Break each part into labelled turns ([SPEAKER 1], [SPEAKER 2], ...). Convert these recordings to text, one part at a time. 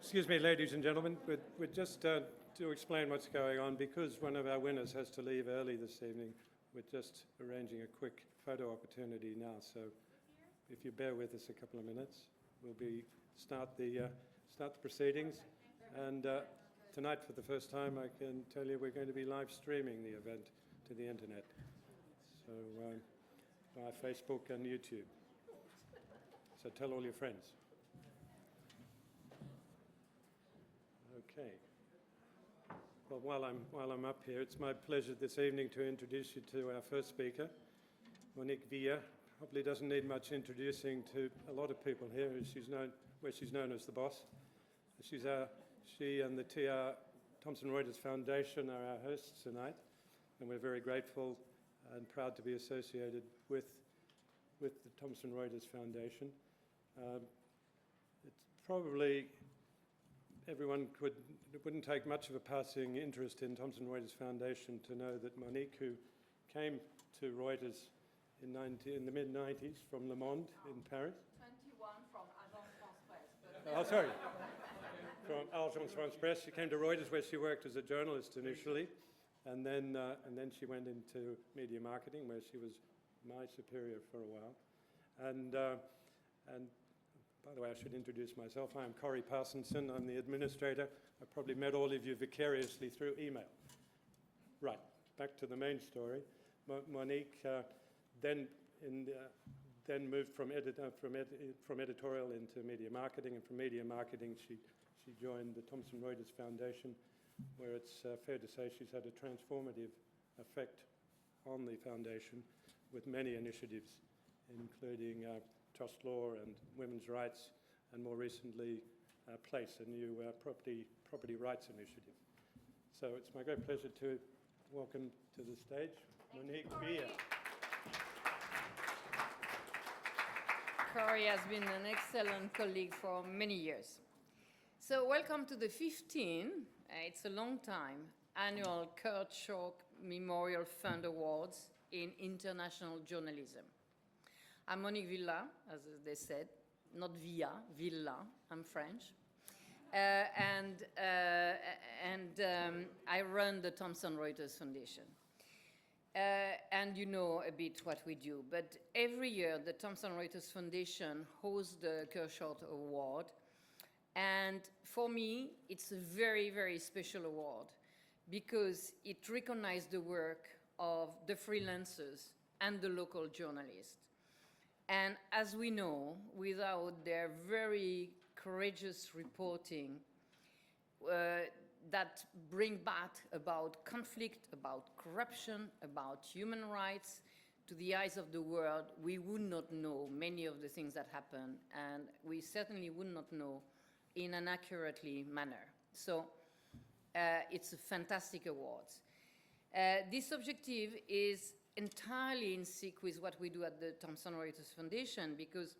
[SPEAKER 1] Excuse me, ladies and gentlemen. We're just to explain what's going on, because one of our winners has to leave early this evening. We're just arranging a quick photo opportunity now. So, if you bear with us a couple of minutes, we'll start the proceedings. And tonight, for the first time, I can tell you we're going to be live streaming the event to the internet, so via Facebook and YouTube. So tell all your friends. Okay. Well, while I'm up here, it's my pleasure this evening to introduce you to our first speaker, Monique Villa. Probably doesn't need much introducing to a lot of people here, as she's known as the boss. She and the Thomson Reuters Foundation are our hosts tonight, and we're very grateful and proud to be associated with the Thomson Reuters Foundation. It's probably everyone it wouldn't take much of a passing interest in Thomson Reuters Foundation to know that Monique, who came to Reuters in the mid-90s from Le Monde in Paris.
[SPEAKER 2] 21 from Agence France Presse.
[SPEAKER 1] Oh, sorry. From Agence France Presse. She came to Reuters, where she worked as a journalist initially, and then she went into media marketing, where she was my superior for a while. And by the way, I should introduce myself. I am Corey Parsonson. I'm the administrator. I've probably met all of you vicariously through email. Right, back to the main story. Monique then moved from editorial into media marketing, and from media marketing she joined the Thomson Reuters Foundation, where it's fair to say she's had a transformative effect on the foundation with many initiatives, including trust law and women's rights, and more recently, PLACE, a new property rights initiative. So it's my great pleasure to welcome to the stage Monique Villa.
[SPEAKER 2] Corey has been an excellent colleague for many years. So welcome to the 15th, it's a long time, annual Kurt Schork Memorial Fund Awards in international journalism. I'm Monique Villa, as they said, not Villa, Villa, I'm French. And I run the Thomson Reuters Foundation. And you know a bit what we do, but every year the Thomson Reuters Foundation hosts the Kurt Schork Award. And for me, it's a very, very special award because it recognizes the work of the freelancers and the local journalists. And as we know, without their very courageous reporting that bring back about conflict, about corruption, about human rights to the eyes of the world, we would not know many of the things that happen, and we certainly would not know in an accurately manner. So it's a fantastic award. This objective is entirely in sync with what we do at the Thomson Reuters Foundation, because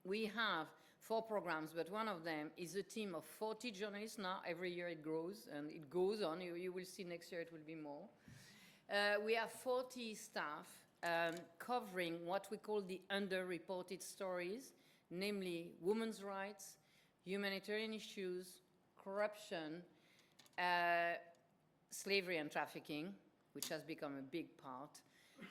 [SPEAKER 2] we have 4 programs, but one of them is a team of 40 journalists. Now, every year it grows, and it goes on. You will see next year it will be more. We have 40 staff covering what we call the underreported stories, namely women's rights, humanitarian issues, corruption, slavery and trafficking, which has become a big part,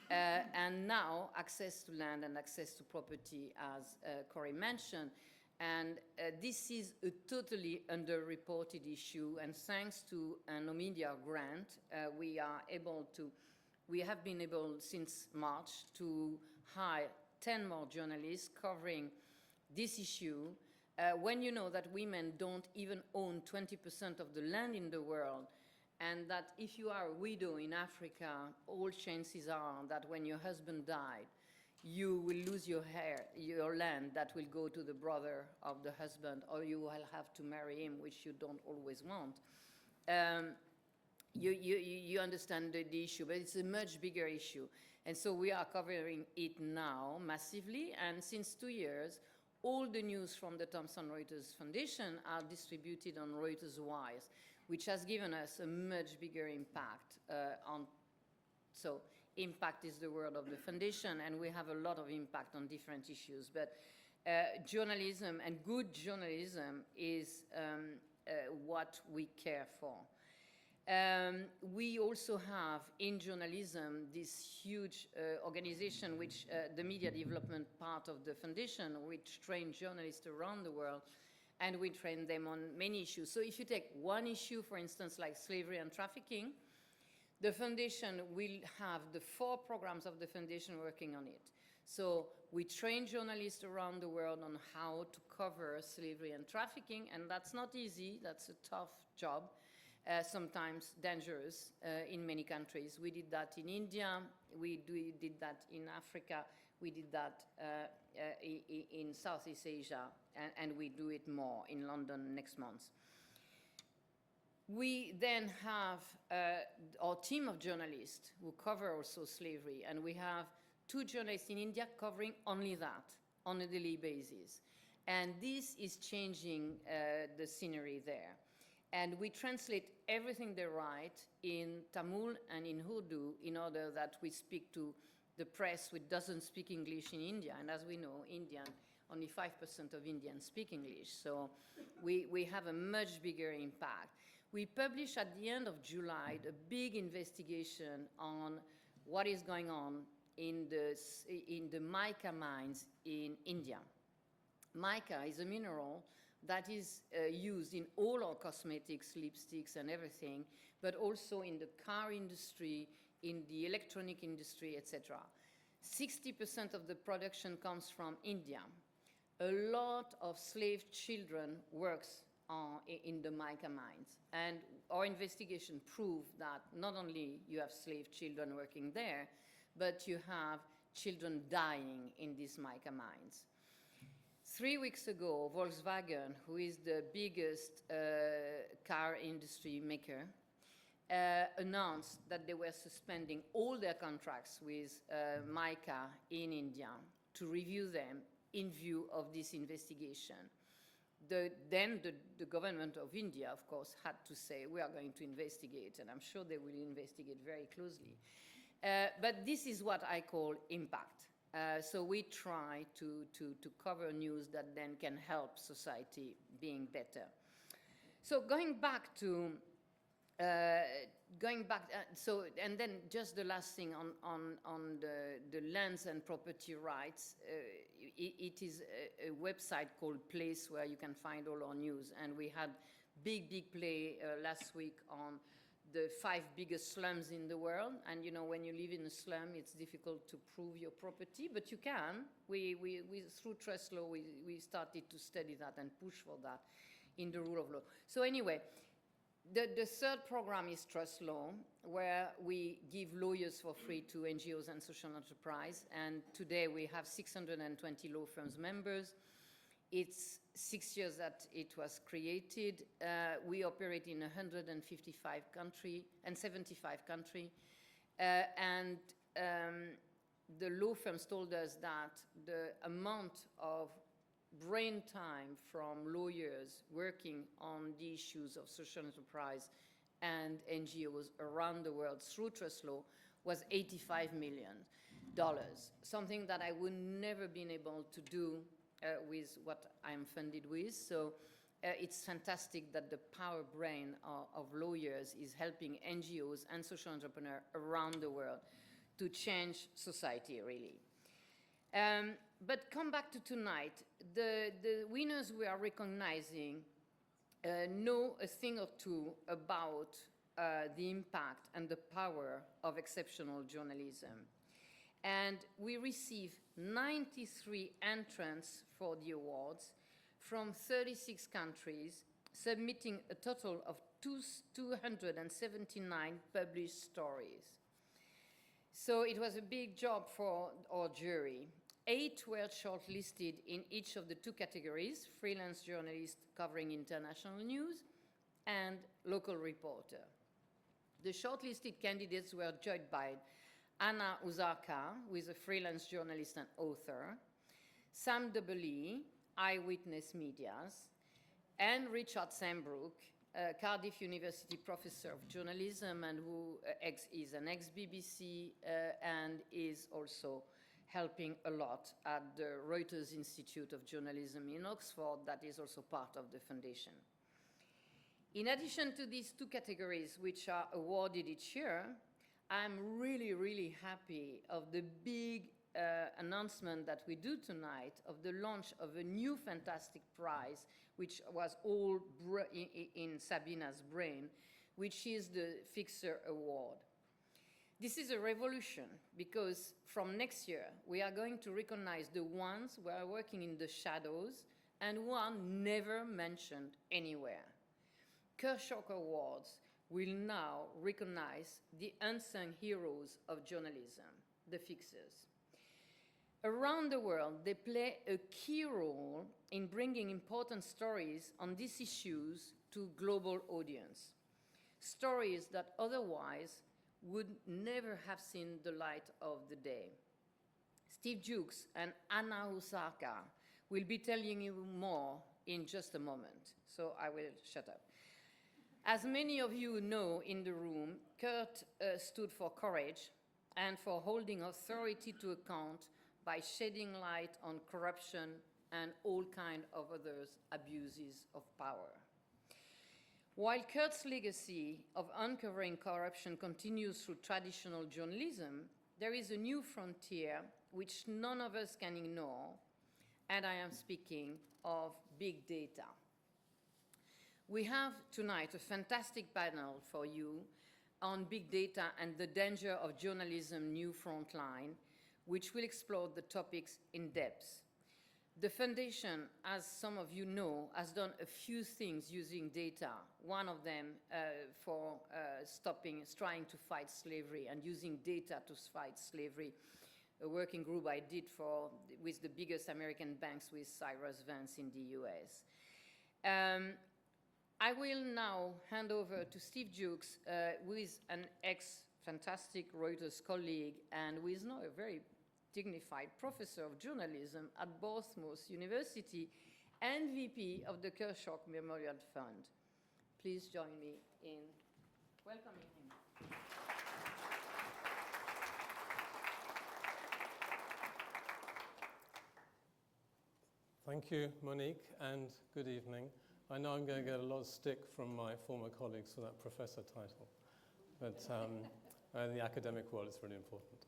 [SPEAKER 2] and now access to land and access to property, as Corey mentioned. And this is a totally underreported issue, and thanks to an Omidyar grant, we have been able since March to hire 10 more journalists covering this issue. When you know that women don't even own 20% of the land in the world, and that if you are a widow in Africa, all chances are that when your husband died, you will lose your land that will go to the brother of the husband, or you will have to marry him, which you don't always want. You understand the issue, but it's a much bigger issue. And so we are covering it now massively, and since 2 years, all the news from the Thomson Reuters Foundation are distributed on Reuters Wires, which has given us a much bigger impact so impact is the word of the foundation, and we have a lot of impact on different issues. But journalism and good journalism is what we care for. We also have in journalism this huge organization, which the media development part of the foundation, which trains journalists around the world, and we train them on many issues. So if you take one issue, for instance, like slavery and trafficking, the foundation will have the 4 programs of the foundation working on it. So we train journalists around the world on how to cover slavery and trafficking, and that's not easy. That's a tough job, sometimes dangerous in many countries. We did that in India. We did that in Africa. We did that in Southeast Asia, and we do it more in London next month. We then have our team of journalists who cover also slavery, and we have 2 journalists in India covering only that on a daily basis. And this is changing the scenery there. And we translate everything they write in Tamil and in Urdu in order that we speak to the press which doesn't speak English in India. And as we know, only 5% of Indians speak English. So we have a much bigger impact. We published at the end of July a big investigation on what is going on in the mica mines in India. Mica is a mineral that is used in all our cosmetics, lipsticks and everything, but also in the car industry, in the electronic industry, etc. 60% of the production comes from India. A lot of slave children works in the mica mines. And our investigation proved that not only you have slave children working there, but you have children dying in these mica mines. 3 weeks ago, Volkswagen, who is the biggest car industry maker, announced that they were suspending all their contracts with mica in India to review them in view of this investigation. Then the government of India, of course, had to say, we are going to investigate, and I'm sure they will investigate very closely. But this is what I call impact. So we try to cover news that then can help society being better. So going back, and then just the last thing on the lands and property rights, it is a website called Place where you can find all our news. And we had big play last week on the 5 biggest slums in the world. And you know, when you live in a slum, it's difficult to prove your property, but you can. We through trust law, we started to study that and push for that in the rule of law. So anyway, the third program is trust law, where we give lawyers for free to NGOs and social enterprise. And today we have 620 law firms members. It's 6 years that it was created. We operate in 155 countries and 75 countries. And the law firms told us that the amount of brain time from lawyers working on the issues of social enterprise and NGOs around the world through trust law was $85 million, something that I would never been able to do with what I'm funded with. So it's fantastic that the power brain of lawyers is helping NGOs and social entrepreneurs around the world to change society, really. But come back to tonight. The winners we are recognizing know a thing or two about the impact and the power of exceptional journalism. And we receive 93 entrants for the awards from 36 countries, submitting a total of 279 published stories. So it was a big job for our jury. 8 were shortlisted in each of the 2 categories: freelance journalist covering international news and local reporter. The shortlisted candidates were judged by Anna Uzarka, who is a freelance journalist and author, Sam Doubley, Eyewitness Medias, and Richard Sambrook, a Cardiff University professor of journalism and who is an ex-BBC and is also helping a lot at the Reuters Institute of Journalism in Oxford, that is also part of the foundation. In addition to these two categories, which are awarded each year, I'm really, really happy of the big announcement that we do tonight of the launch of a new fantastic prize, which was all in Sabina's brain, which is the Fixer Award. This is a revolution because from next year, we are going to recognize the ones who are working in the shadows and who are never mentioned anywhere. Schork Awards will now recognize the unsung heroes of journalism, the fixers. Around the world, they play a key role in bringing important stories on these issues to global audience. Stories that otherwise would never have seen the light of the day. Steve Jukes and Anna Osaka will be telling you more in just a moment, so I will shut up. As many of you know in the room, Kurt stood for courage and for holding authority to account by shedding light on corruption and all kinds of other abuses of power. While Kurt's legacy of uncovering corruption continues through traditional journalism, there is a new frontier which none of us can ignore, and I am speaking of big data. We have tonight a fantastic panel for you on big data and the danger of journalism new frontline, which will explore the topics in depth. The Foundation, as some of you know, has done a few things using data. One of them for trying to fight slavery and using data to fight slavery, a working group I did with the biggest American banks with Cyrus Vance in the US. I will now hand over to Steve Jukes, who is an ex-fantastic Reuters colleague and who is now a very dignified professor of journalism at Bournemouth University and VP of the Schork Memorial Fund. Please join me in welcoming him.
[SPEAKER 3] Thank you, Monique, and good evening. I know I'm going to get a lot of stick from my former colleagues for that professor title, but in the academic world, it's really important.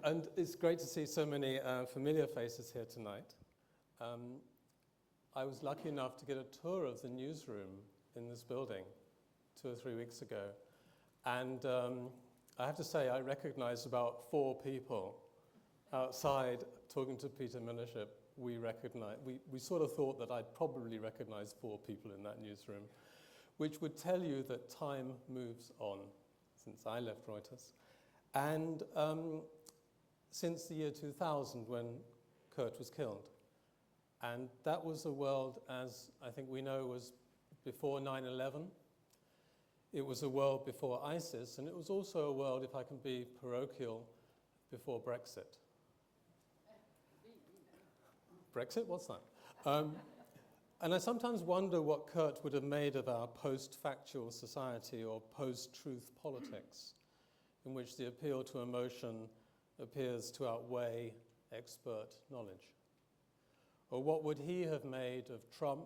[SPEAKER 3] And it's great to see so many familiar faces here tonight. I was lucky enough to get a tour of the newsroom in this building 2 or 3 weeks ago. And I have to say, I recognized about 4 people outside talking to Peter Millership. We sort of thought that I'd probably recognize 4 people in that newsroom, which would tell you that time moves on since I left Reuters. And since the year 2000, when Kurt was killed. And that was a world, as I think we know, was before 9/11. It was a world before ISIS, and it was also a world, if I can be parochial, before Brexit. Brexit? What's that? And I sometimes wonder what Kurt would have made of our post-factual society or post-truth politics, in which the appeal to emotion appears to outweigh expert knowledge. Or what would he have made of Trump,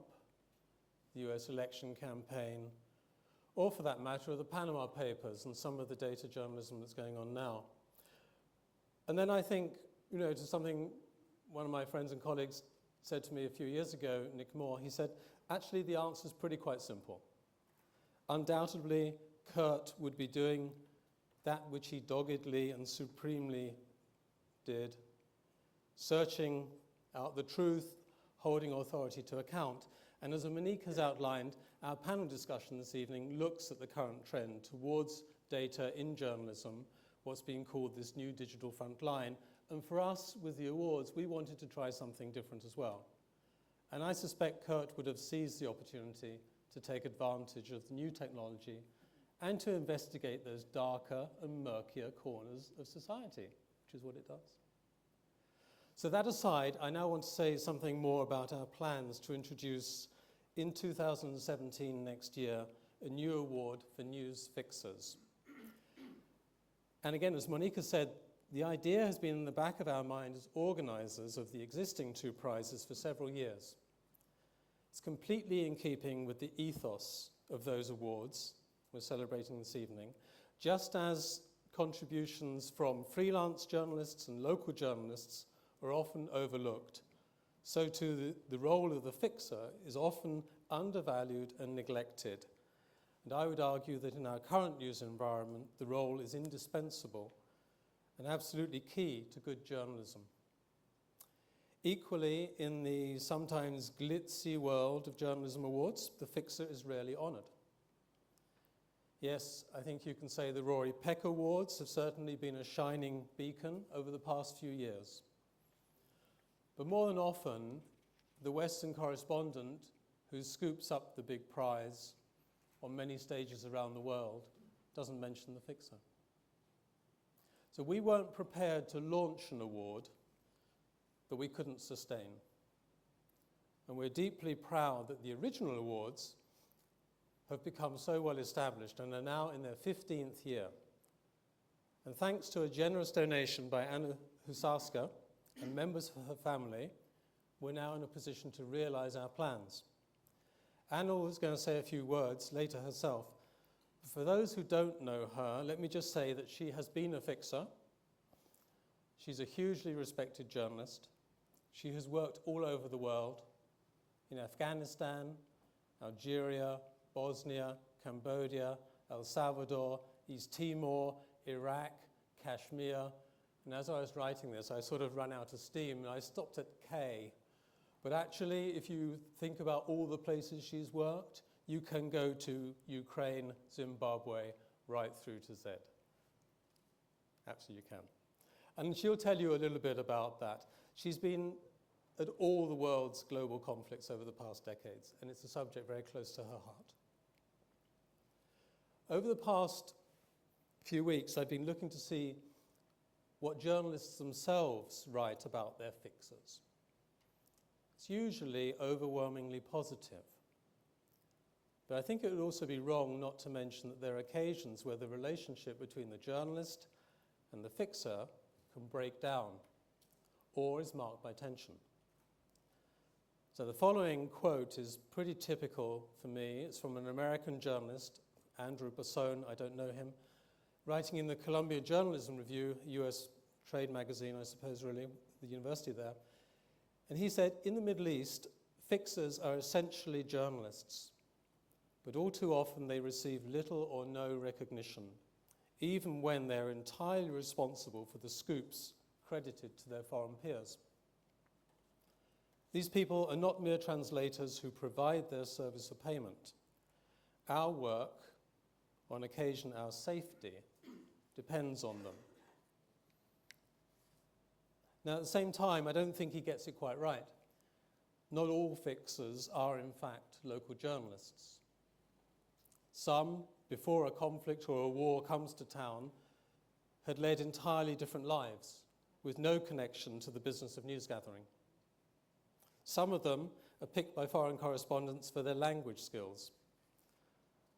[SPEAKER 3] the US election campaign, or for that matter, of the Panama Papers and some of the data journalism that's going on now? And then I think, to something one of my friends and colleagues said to me a few years ago, Nick Moore, he said, actually the answer is pretty quite simple. Undoubtedly, Kurt would be doing that which he doggedly and supremely did, searching out the truth, holding authority to account. And as Monique has outlined, our panel discussion this evening looks at the current trend towards data in journalism, what's being called this new digital front line. And for us, with the awards, we wanted to try something different as well. And I suspect Kurt would have seized the opportunity to take advantage of the new technology and to investigate those darker and murkier corners of society, which is what it does. So that aside, I now want to say something more about our plans to introduce, in 2017, next year, a new award for news fixers. And again, as Monica said, the idea has been in the back of our mind as organisers of the existing two prizes for several years. It's completely in keeping with the ethos of those awards we're celebrating this evening, just as contributions from freelance journalists and local journalists are often overlooked, so too the role of the fixer is often undervalued and neglected. And I would argue that in our current news environment, the role is indispensable and absolutely key to good journalism. Equally, in the sometimes glitzy world of journalism awards, the fixer is rarely honoured. Yes, I think you can say the Rory Peck Awards have certainly been a shining beacon over the past few years. But more than often, the Western correspondent who scoops up the big prize on many stages around the world doesn't mention the fixer. So we weren't prepared to launch an award that we couldn't sustain. And we're deeply proud that the original awards have become so well established and are now in their 15th year. And thanks to a generous donation by Anna Husarska and members of her family, we're now in a position to realize our plans. Anna was going to say a few words later herself. For those who don't know her, let me just say that she has been a fixer. She's a hugely respected journalist. She has worked all over the world, in Afghanistan, Algeria, Bosnia, Cambodia, El Salvador, East Timor, Iraq, Kashmir. And as I was writing this, I sort of ran out of steam and I stopped at K. But actually, if you think about all the places she's worked, you can go to Ukraine, Zimbabwe, right through to Z. Absolutely you can. And she'll tell you a little bit about that. She's been at all the world's global conflicts over the past decades, and it's a subject very close to her heart. Over the past few weeks, I've been looking to see what journalists themselves write about their fixers. It's usually overwhelmingly positive. But I think it would also be wrong not to mention that there are occasions where the relationship between the journalist and the fixer can break down or is marked by tension. So the following quote is pretty typical for me. It's from an American journalist, Andrew Basone, I don't know him, writing in the Columbia Journalism Review, US trade magazine, I suppose, really, the university there. And he said, in the Middle East, fixers are essentially journalists, but all too often they receive little or no recognition, even when they're entirely responsible for the scoops credited to their foreign peers. These people are not mere translators who provide their service for payment. Our work, on occasion our safety, depends on them. Now, at the same time, I don't think he gets it quite right. Not all fixers are, in fact, local journalists. Some, before a conflict or a war comes to town, had led entirely different lives, with no connection to the business of news gathering. Some of them are picked by foreign correspondents for their language skills,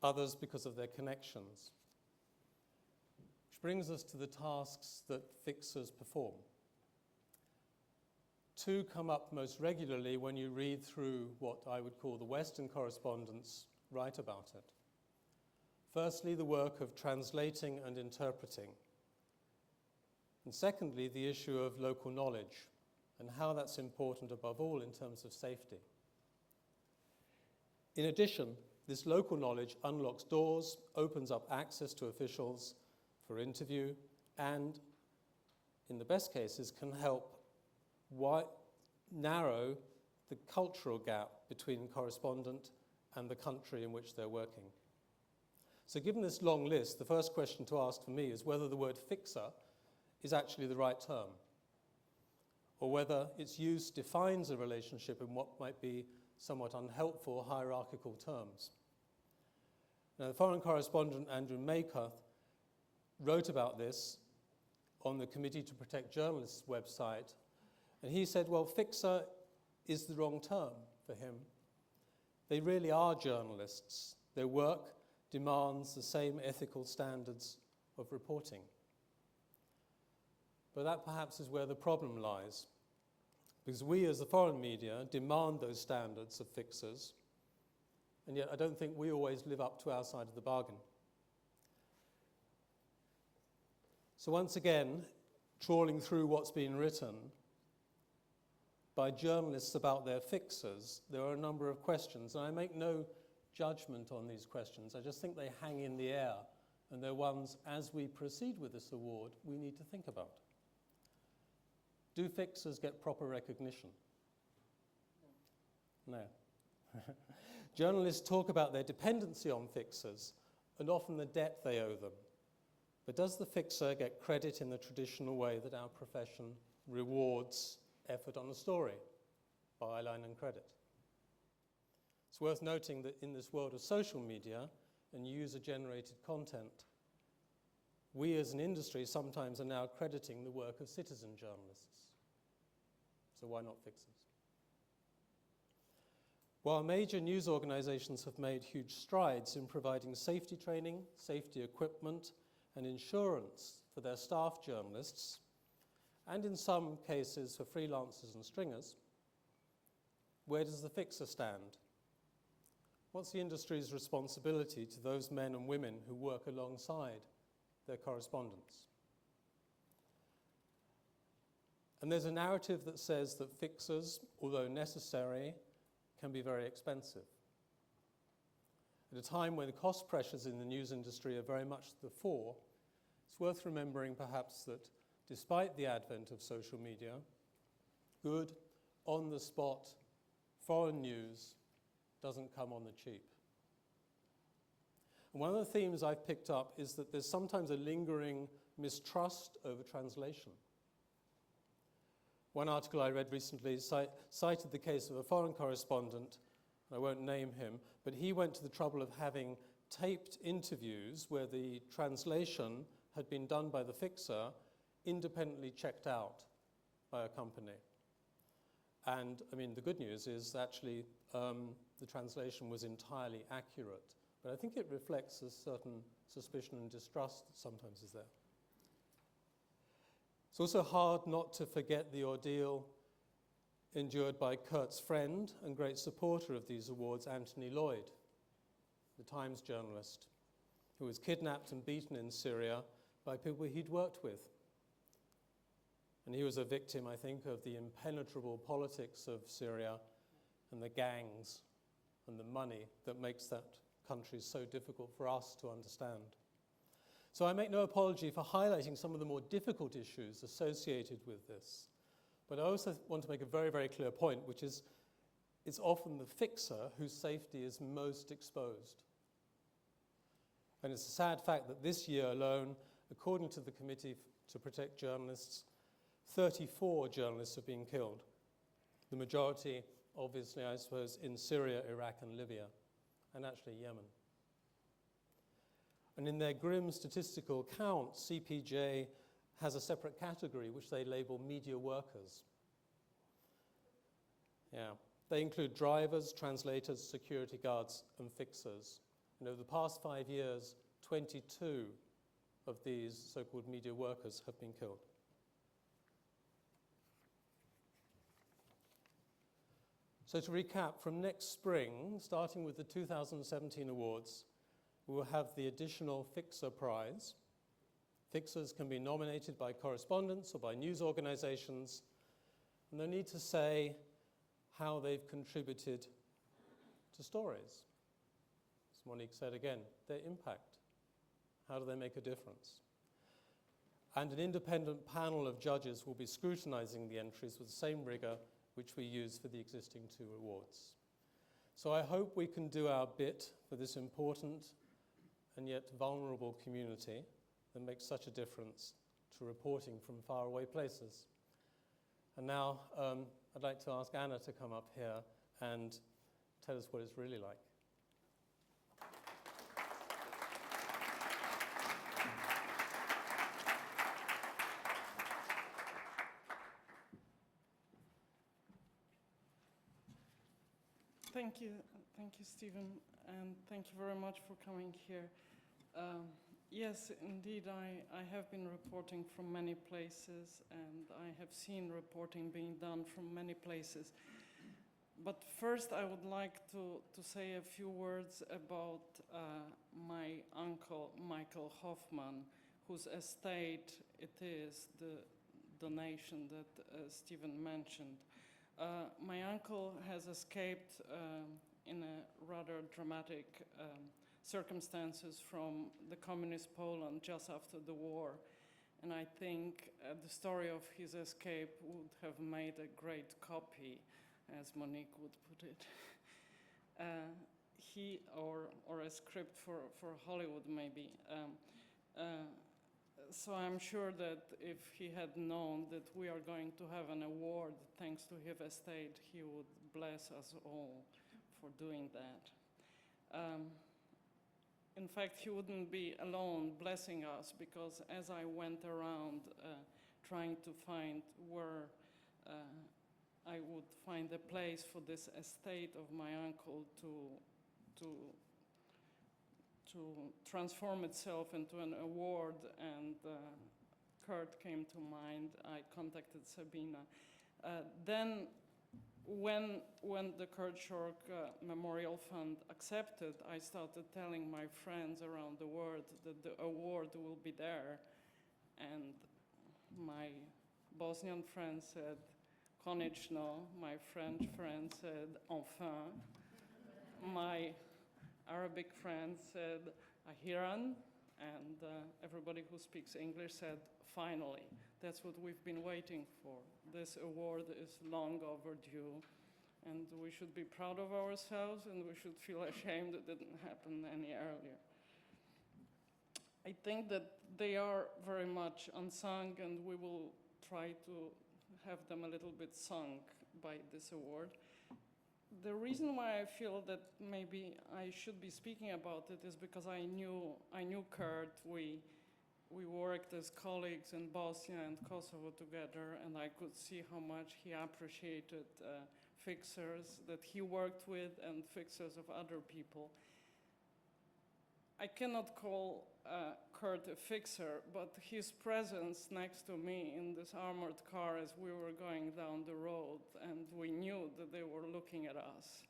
[SPEAKER 3] others because of their connections. Which brings us to the tasks that fixers perform. Two come up most regularly when you read through what I would call the Western correspondents write about it. Firstly, the work of translating and interpreting. And secondly, the issue of local knowledge and how that's important above all in terms of safety. In addition, this local knowledge unlocks doors, opens up access to officials for interview, and in the best cases can help narrow the cultural gap between correspondent and the country in which they're working. So given this long list, the first question to ask for me is whether the word fixer is actually the right term, or whether its use defines a relationship in what might be somewhat unhelpful hierarchical terms. Now, the foreign correspondent Andrew Maycuth wrote about this on the Committee to Protect Journalists website, and he said, well, fixer is the wrong term for him. They really are journalists. Their work demands the same ethical standards of reporting. But that perhaps is where the problem lies, because we as the foreign media demand those standards of fixers, and yet I don't think we always live up to our side of the bargain. So once again, trawling through what's been written by journalists about their fixers, there are a number of questions, and I make no judgment on these questions. I just think they hang in the air, and they're ones, as we proceed with this award, we need to think about. Do fixers get proper recognition? No. Journalists talk about their dependency on fixers and often the debt they owe them. But does the fixer get credit in the traditional way that our profession rewards effort on a story, byline and credit? It's worth noting that in this world of social media and user-generated content, we as an industry sometimes are now crediting the work of citizen journalists. So why not fixers? While major news organizations have made huge strides in providing safety training, safety equipment, and insurance for their staff journalists, and in some cases for freelancers and stringers, where does the fixer stand? What's the industry's responsibility to those men and women who work alongside their correspondents? And there's a narrative that says that fixers, although necessary, can be very expensive. At a time when the cost pressures in the news industry are very much to the fore, it's worth remembering perhaps that despite the advent of social media, good, on-the-spot, foreign news doesn't come on the cheap. And one of the themes I've picked up is that there's sometimes a lingering mistrust over translation. One article I read recently cited the case of a foreign correspondent, I won't name him, but he went to the trouble of having taped interviews where the translation had been done by the fixer, independently checked out by a company. And, I mean, the good news is actually the translation was entirely accurate. But I think it reflects a certain suspicion and distrust that sometimes is there. It's also hard not to forget the ordeal endured by Kurt's friend and great supporter of these awards, Anthony Lloyd, the Times journalist, who was kidnapped and beaten in Syria by people he'd worked with. And he was a victim, I think, of the impenetrable politics of Syria and the gangs and the money that makes that country so difficult for us to understand. So I make no apology for highlighting some of the more difficult issues associated with this. But I also want to make a very, very clear point, which is it's often the fixer whose safety is most exposed. And it's a sad fact that this year alone, according to the Committee to Protect Journalists, 34 journalists have been killed. The majority, obviously, I suppose, in Syria, Iraq, and Libya, and actually Yemen. And in their grim statistical count, CPJ has a separate category which they label media workers. Yeah, they include drivers, translators, security guards, and fixers. And over the past 5 years, 22 of these so-called media workers have been killed. So to recap, from next spring, starting with the 2017 awards, we will have the additional Fixer Prize. Fixers can be nominated by correspondents or by news organizations, and they need to say how they've contributed to stories. As Monique said again, their impact. How do they make a difference? And an independent panel of judges will be scrutinizing the entries with the same rigor which we use for the existing 2 awards. So I hope we can do our bit for this important and yet vulnerable community that makes such a difference to reporting from faraway places. And now I'd like to ask Anna to come up here and tell us what it's really like.
[SPEAKER 4] Thank you, Stephen, and thank you very much for coming here. Yes, indeed, I have been reporting from many places, and I have seen reporting being done from many places. But first, I would like to say a few words about my uncle, Michael Hoffman, whose estate it is, the donation that Stephen mentioned. My uncle has escaped in a rather dramatic circumstances from the communist Poland just after the war. And I think the story of his escape would have made a great copy, as Monique would put it. Or a script for Hollywood, maybe. So I'm sure that if he had known that we are going to have an award thanks to his estate, he would bless us all for doing that. In fact, he wouldn't be alone blessing us, because as I went around trying to find where I would find a place for this estate of my uncle to transform itself into an award, and Kurt came to mind, I contacted Sabina. Then when the Kurt Schork Memorial Fund accepted, I started telling my friends around the world that the award will be there. And my Bosnian friend said, koniečno. My French friend said, enfin. My Arabic friend said, ahiran. And everybody who speaks English said, finally. That's what we've been waiting for. This award is long overdue, and we should be proud of ourselves, and we should feel ashamed it didn't happen any earlier. I think that they are very much unsung, and we will try to have them a little bit sung by this award. The reason why I feel that maybe I should be speaking about it is because I knew Kurt. We worked as colleagues in Bosnia and Kosovo together, and I could see how much he appreciated fixers that he worked with and fixers of other people. I cannot call Kurt a fixer, but his presence next to me in this armored car as we were going down the road, and we knew that they were looking at us.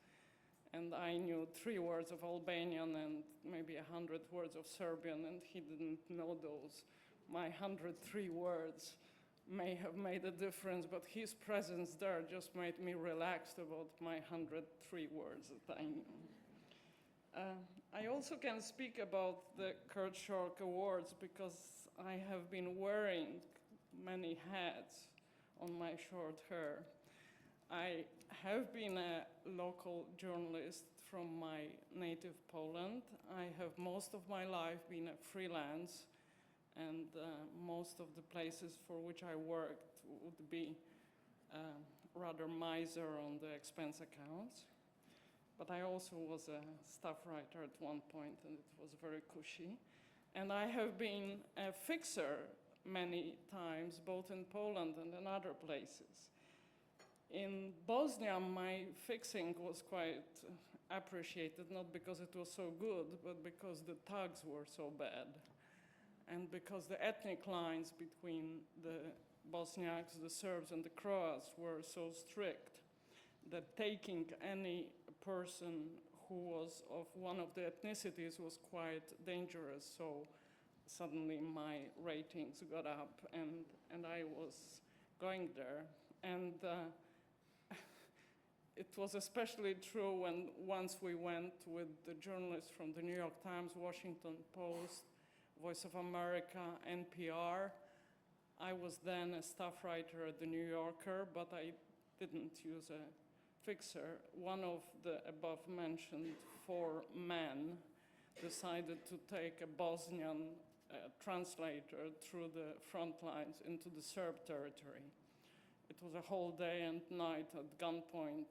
[SPEAKER 4] And I knew 3 words of Albanian and maybe 100 words of Serbian, and he didn't know those. My 103 words may have made a difference, but his presence there just made me relaxed about my 103 words that I knew. I also can speak about the Kurt Schork Awards because I have been wearing many hats on my short hair. I have been a local journalist from my native Poland. I have most of my life been a freelance, and most of the places for which I worked would be rather miser on the expense accounts. But I also was a staff writer at one point, and it was very cushy. And I have been a fixer many times, both in Poland and in other places. In Bosnia, my fixing was quite appreciated, not because it was so good, but because the thugs were so bad. And because the ethnic lines between the Bosniaks, the Serbs, and the Croats were so strict that taking any person who was of one of the ethnicities was quite dangerous. So suddenly my ratings got up, and I was going there. And it was especially true when once we went with the journalists from the New York Times, Washington Post, Voice of America, NPR. I was then a staff writer at the New Yorker, but I didn't use a fixer. One of the above mentioned 4 men decided to take a Bosnian translator through the front lines into the Serb territory. It was a whole day and night at gunpoint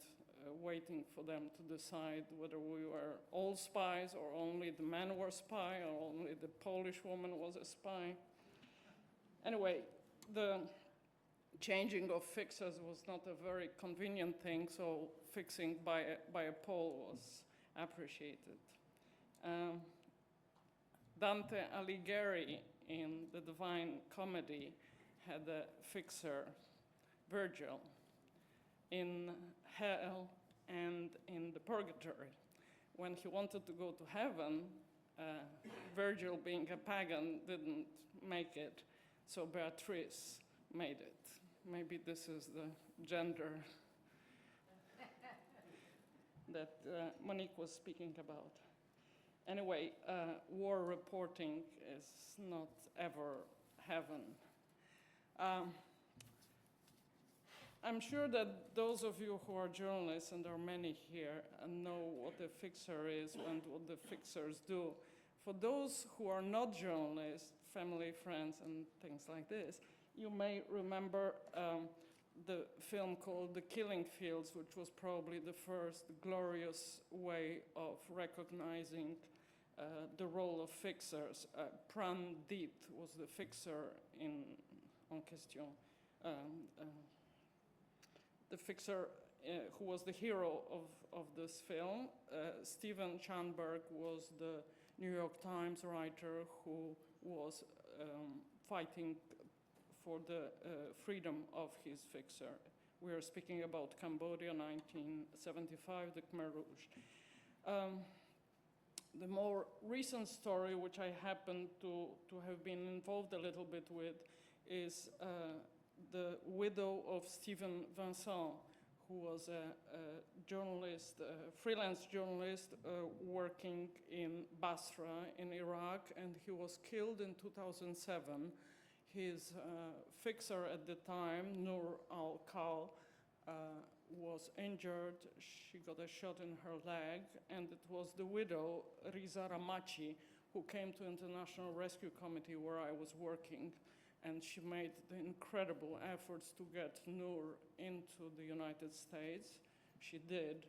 [SPEAKER 4] waiting for them to decide whether we were all spies or only the men were spy or only the Polish woman was a spy. Anyway, the changing of fixers was not a very convenient thing, so fixing by a Pole was appreciated. Dante Alighieri in the Divine Comedy had a fixer, Virgil, in hell and in the purgatory. When he wanted to go to heaven, Virgil, being a pagan, didn't make it, so Beatrice made it. Maybe this is the gender that Monique was speaking about. Anyway, war reporting is not ever heaven. I'm sure that those of you who are journalists, and there are many here, know what a fixer is and what the fixers do. For those who are not journalists, family, friends, and things like this, you may remember the film called The Killing Fields, which was probably the first glorious way of recognizing the role of fixers. Pran-Dit was the fixer en question. The fixer who was the hero of this film. Stephen Chandberg was the New York Times writer who was fighting for the freedom of his fixer. We are speaking about Cambodia, 1975, the Khmer Rouge. The more recent story, which I happen to have been involved a little bit with, is the widow of Stephen Vincent, who was a journalist, a freelance journalist working in Basra in Iraq, and he was killed in 2007. His fixer at the time, Nur al-Khal, was injured. She got a shot in her leg, and it was the widow, Riza Ramachi, who came to International Rescue Committee where I was working, and she made the incredible efforts to get Nur into the United States. She did,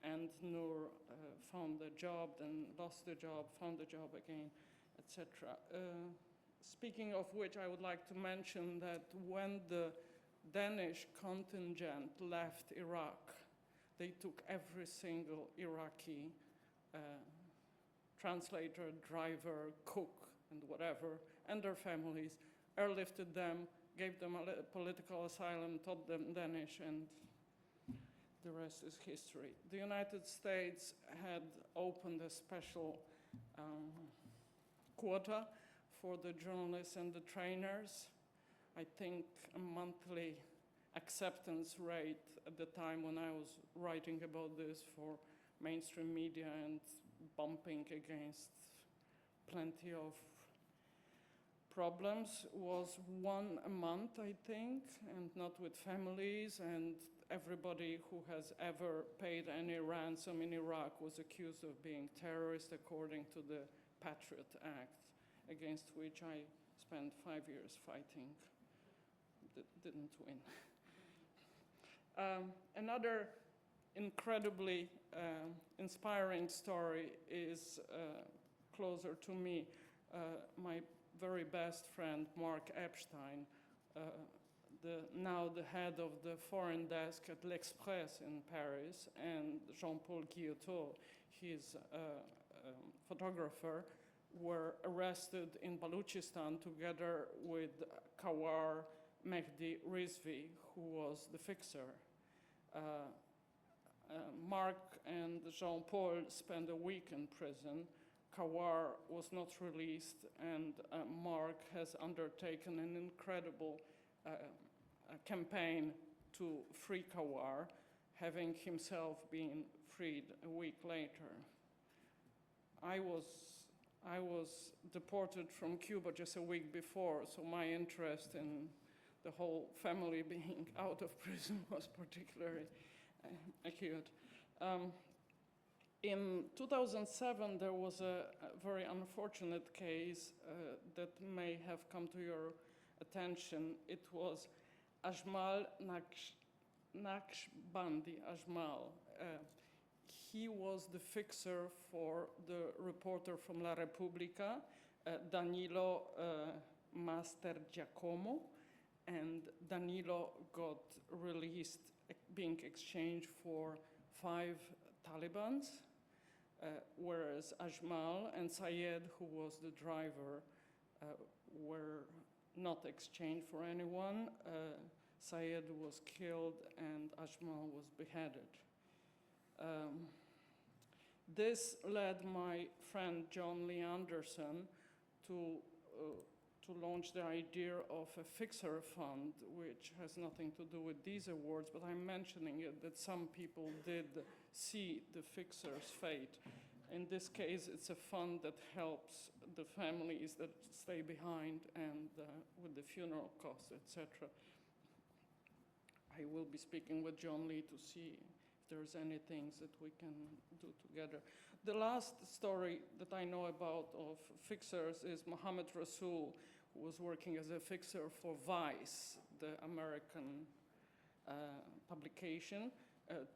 [SPEAKER 4] and Nur found a job, then lost the job, found a job again, etc. Speaking of which, I would like to mention that when the Danish contingent left Iraq, they took every single Iraqi translator, driver, cook, and whatever, and their families, airlifted them, gave them a political asylum, taught them Danish, and the rest is history. The United States had opened a special quota for the journalists and the trainers. I think a monthly acceptance rate at the time when I was writing about this for mainstream media and bumping against plenty of problems was 1 a month, I think, and not with families, and everybody who has ever paid any ransom in Iraq was accused of being terrorist according to the Patriot Act, against which I spent 5 years fighting. Didn't win. Another incredibly inspiring story is closer to me. My very best friend, Mark Epstein, now the head of the foreign desk at L'Express in Paris, and Jean-Paul Guillotot, his photographer, were arrested in Baluchistan together with Kawar Mehdi Rizvi, who was the fixer. Mark and Jean-Paul spent a week in prison. Kawar was not released, and Mark has undertaken an incredible campaign to free Kawar, having himself been freed a week later. I was deported from Cuba just a week before, so my interest in the whole family being out of prison was particularly acute. In 2007, there was a very unfortunate case that may have come to your attention. It was Ajmal Naqshbandi Ajmal. He was the fixer for the reporter from La Repubblica, Danilo Mastergiacomo, and Danilo got released, being exchanged for 5 Talibans. whereas Ajmal and Sayed, who was the driver, were not exchanged for anyone. Sayed was killed and Ajmal was beheaded. This led my friend John Lee Anderson to launch the idea of a fixer fund, which has nothing to do with these awards, but I'm mentioning it that some people did see the fixer's fate. In this case, it's a fund that helps the families that stay behind and with the funeral costs, etc. I will be speaking with John Lee to see if there's any things that we can do together. The last story that I know about of fixers is Mohammed Rasool, who was working as a fixer for Vice, the American publication.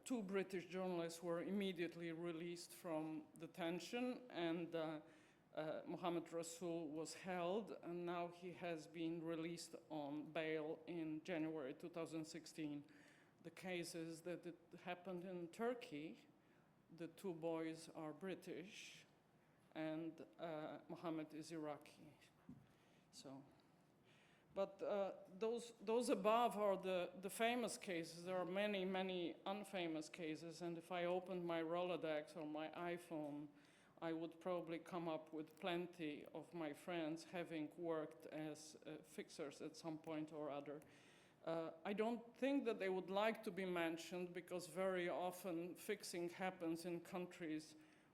[SPEAKER 4] Two British journalists were immediately released from detention, and Mohammed Rasool was held, and now he has been released on bail in January 2016. The case is that it happened in Turkey. The two boys are British, and Mohammed is Iraqi. So, but those above are the famous cases. There are many, many unfamous cases, and if I opened my Rolodex or my iPhone, I would probably come up with plenty of my friends having worked as fixers at some point or other. I don't think that they would like to be mentioned because very often fixing happens in countries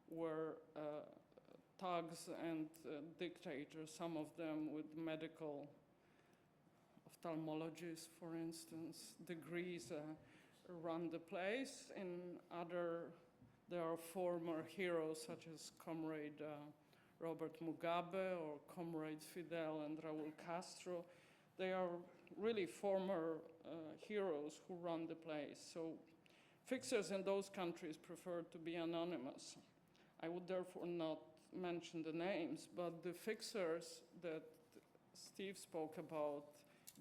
[SPEAKER 4] where thugs and dictators, some of them with medical ophthalmologists, for instance, degrees, run the place. In other, there are former heroes such as Comrade Robert Mugabe or Comrades Fidel and Raúl Castro. They are really former heroes who run the place. So fixers in those countries prefer to be anonymous. I would therefore not mention the names, but the fixers that Steve spoke about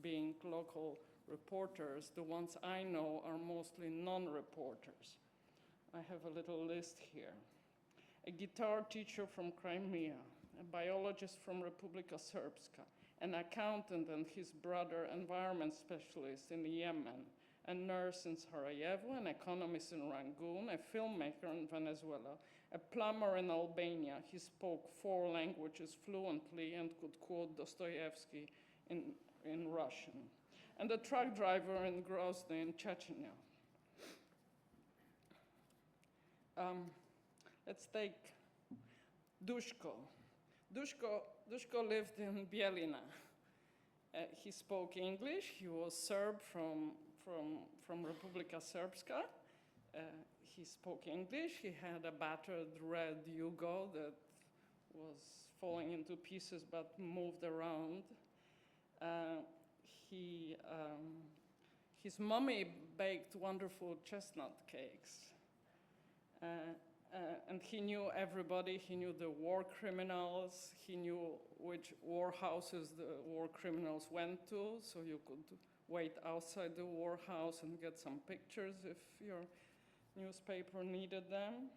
[SPEAKER 4] being local reporters, the ones I know are mostly non-reporters. I have a little list here. A guitar teacher from Crimea, a biologist from Republika Srpska, an accountant and his brother environment specialist in Yemen, a nurse in Sarajevo, an economist in Rangoon, a filmmaker in Venezuela, a plumber in Albania. He spoke 4 languages fluently and could quote Dostoevsky in Russian, and a truck driver in Grozny in Chechnya. Let's take Dushko. Dushko lived in Bielina. He spoke English. He was Serb from Republika Srpska. He spoke English. He had a battered red Yugo that was falling into pieces but moved around. His mommy baked wonderful chestnut cakes. And he knew everybody. He knew the war criminals. He knew which war houses the war criminals went to, so you could wait outside the war house and get some pictures if your newspaper needed them.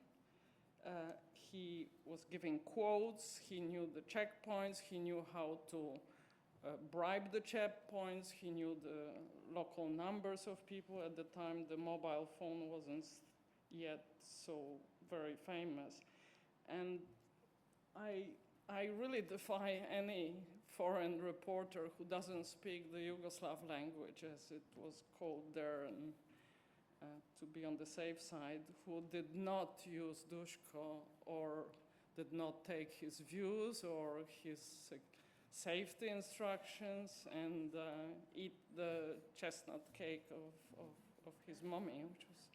[SPEAKER 4] He was giving quotes. He knew the checkpoints. He knew how to bribe the checkpoints. He knew the local numbers of people. At the time, the mobile phone wasn't yet so very famous. And I really defy any foreign reporter who doesn't speak the Yugoslav language, as it was called there, and to be on the safe side, who did not use Dushko or did not take his views or his safety instructions and eat the chestnut cake of his mommy, which was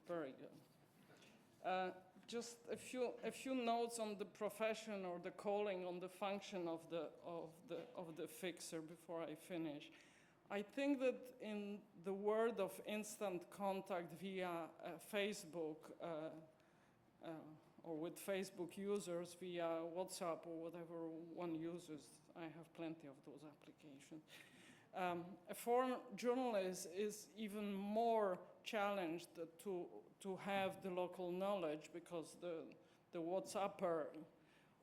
[SPEAKER 4] very good. Just a few notes on the profession or the calling, on the function of the fixer before I finish. I think that in the world of instant contact via Facebook or with Facebook users via WhatsApp or whatever one uses, I have plenty of those applications. A foreign journalist is even more challenged to have the local knowledge because the the WhatsApper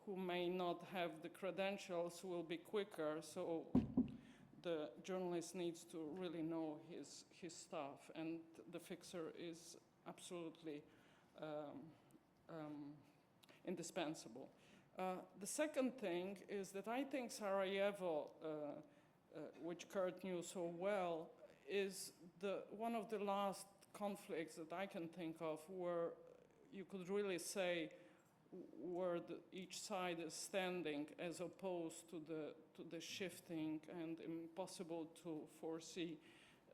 [SPEAKER 4] who may not have the credentials will be quicker, so the journalist needs to really know his stuff, and the fixer is absolutely indispensable. The second thing is that I think Sarajevo, which Kurt knew so well, is one of the last conflicts that I can think of where you could really say where each side is standing, as opposed to the shifting and impossible to foresee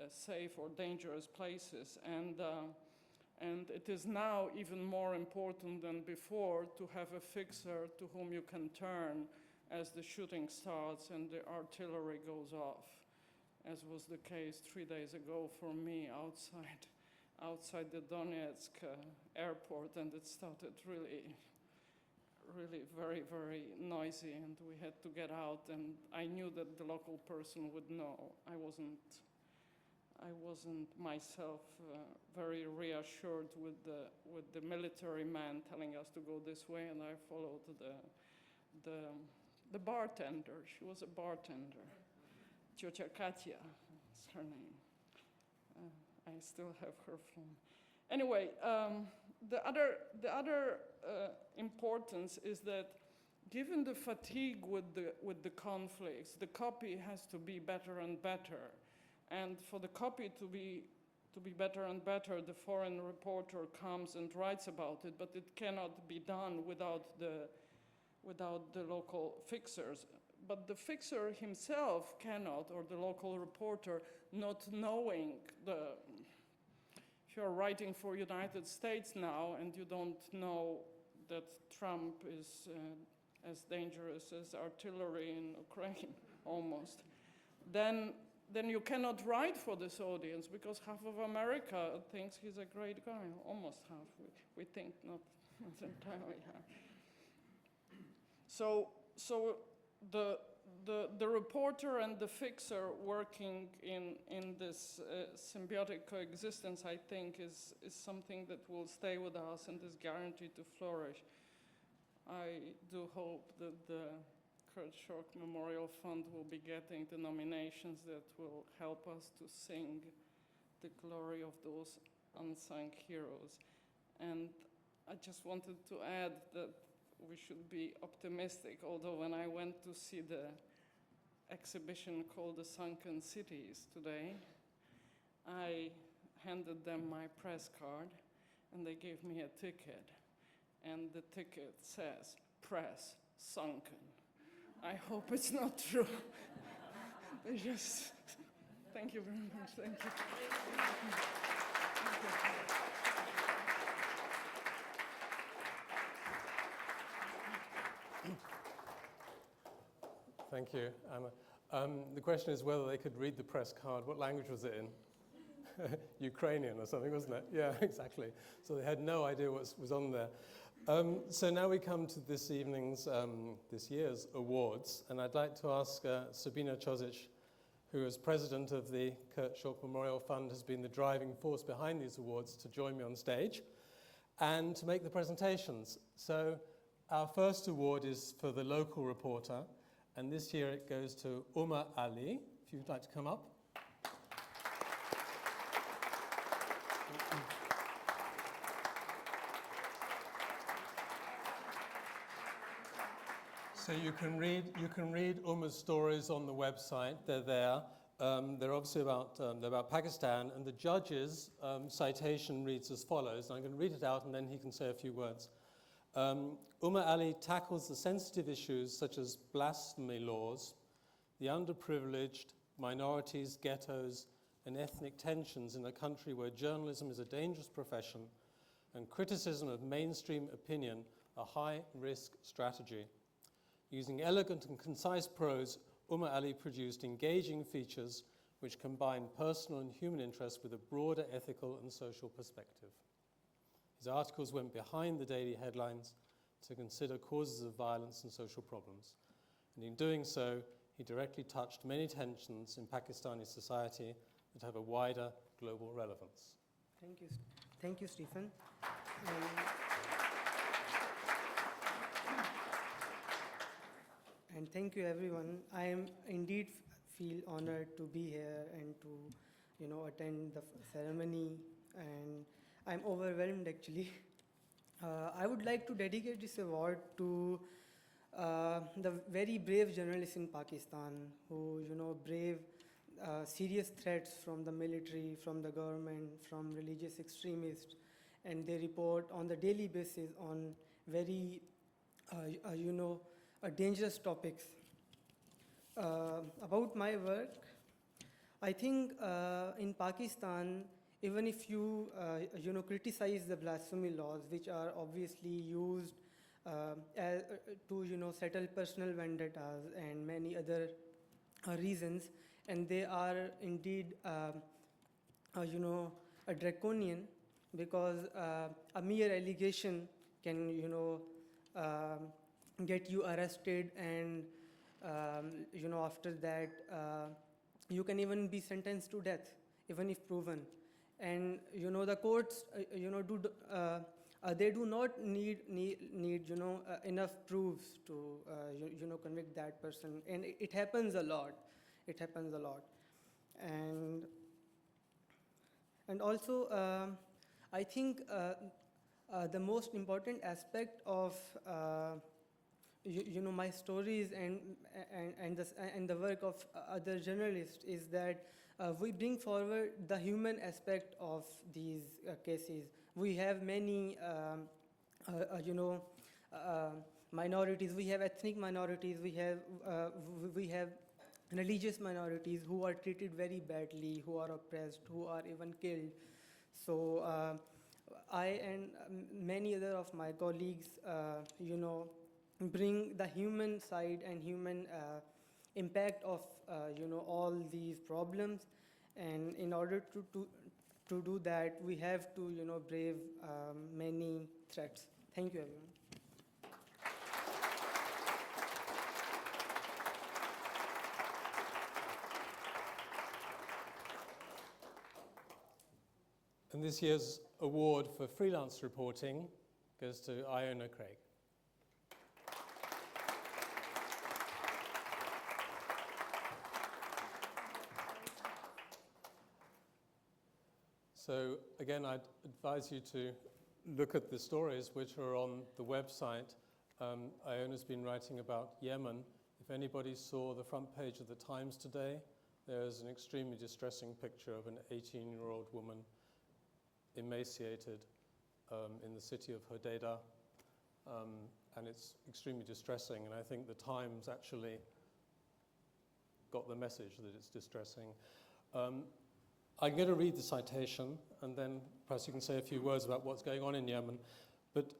[SPEAKER 4] safe or dangerous places. And it is now even more important than before to have a fixer to whom you can turn as the shooting starts and the artillery goes off, as was the case 3 days ago for me outside the Donetsk airport, and it started really very, very noisy, and we had to get out, and I knew that the local person would know. I wasn't myself very reassured with the military man telling us to go this way, and I followed the bartender. She was a bartender. Tiotia Katia is her name. I still have her phone. Anyway, the other importance is that given the fatigue with the conflicts, the copy has to be better and better. And for the copy to be better and better, the foreign reporter comes and writes about it, but it cannot be done without the local fixers. But the fixer himself cannot, or the local reporter, not knowing if you're writing for United States now and you don't know that Trump is as dangerous as artillery in Ukraine, almost, then you cannot write for this audience, because half of America thinks he's a great guy, almost half. We think not entirely half. So the reporter and the fixer working in this symbiotic coexistence, I think, is something that will stay with us and is guaranteed to flourish. I do hope that the Kurt Schork Memorial Fund will be getting the nominations that will help us to sing the glory of those unsung heroes. And I just wanted to add that we should be optimistic, although when I went to see the exhibition called The Sunken Cities today, I handed them my press card and they gave me a ticket, and the ticket says, "Press Sunken." I hope it's not true. They just, thank you very much, thank you.
[SPEAKER 3] Thank you, Anna. The question is whether they could read the press card. What language was it in? Ukrainian or something, wasn't it? Yeah, exactly. So they had no idea what was on there. So now we come to this year's awards, and I'd like to ask Sabina Čosić, who is president of the Kurt Schork Memorial Fund, has been the driving force behind these awards, to join me on stage and to make the presentations. So our first award is for the local reporter, and this year it goes to Umar Ali, if you'd like to come up. So you can read Umar's stories on the website. They're there. They're obviously they're about Pakistan, and the judge's citation reads as follows. I'm going to read it out, and then he can say a few words. Umar Ali tackles the sensitive issues such as blasphemy laws, the underprivileged, minorities, ghettos, and ethnic tensions in a country where journalism is a dangerous profession and criticism of mainstream opinion a high-risk strategy. Using elegant and concise prose, Umar Ali produced engaging features which combine personal and human interests with a broader ethical and social perspective. His articles went behind the daily headlines to consider causes of violence and social problems. And in doing so, he directly touched many tensions in Pakistani society that have a wider global relevance.
[SPEAKER 5] Thank you, Stephen. and thank you everyone. I am indeed feel honored to be here and to, attend the ceremony, and I'm overwhelmed actually. I would like to dedicate this award to the very brave journalists in Pakistan who, brave serious threats from the military, from the government, from religious extremists, and they report on the daily basis on very, dangerous topics. About my work, I think in Pakistan, even if you, criticize the blasphemy laws, which are obviously used to, settle personal vendettas and many other reasons, and they are indeed, a draconian, because a mere allegation can, get you arrested, and after that you can even be sentenced to death, even if proven. And the courts, they do not need enough proofs to convict that person, and it happens a lot. It happens a lot, and also I think the most important aspect of my stories and the work of other journalists is that we bring forward the human aspect of these cases. We have many, minorities. We have ethnic minorities. We have religious minorities who are treated very badly, who are oppressed, who are even killed. So I and many other of my colleagues, bring the human side and human impact of all these problems, and in order to do that, we have to brave many threats. Thank you, everyone.
[SPEAKER 3] And this year's award for freelance reporting goes to Iona Craig. So again, I'd advise you to look at the stories which are on the website. Iona's been writing about Yemen. If anybody saw the front page of the Times today, there's an extremely distressing picture of an 18-year-old woman emaciated in the city of Hodeidah, and it's extremely distressing, and I think the Times actually got the message that it's distressing. I'm going to read the citation, and then perhaps you can say a few words about what's going on in Yemen. But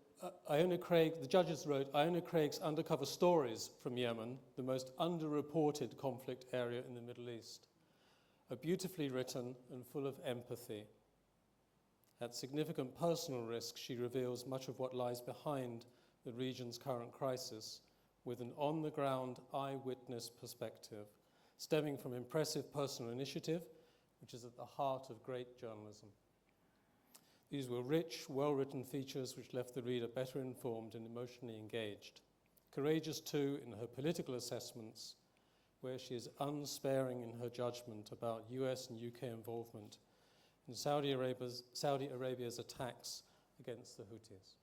[SPEAKER 3] Iona Craig, the judges wrote, Iona Craig's undercover stories from Yemen, the most underreported conflict area in the Middle East, are beautifully written and full of empathy. At significant personal risk, she reveals much of what lies behind the region's current crisis with an on-the-ground eyewitness perspective, stemming from impressive personal initiative, which is at the heart of great journalism. These were rich, well-written features which left the reader better informed and emotionally engaged. Courageous, too, in her political assessments, where she is unsparing in her judgment about US and UK involvement in Saudi Arabia's attacks against the Houthis.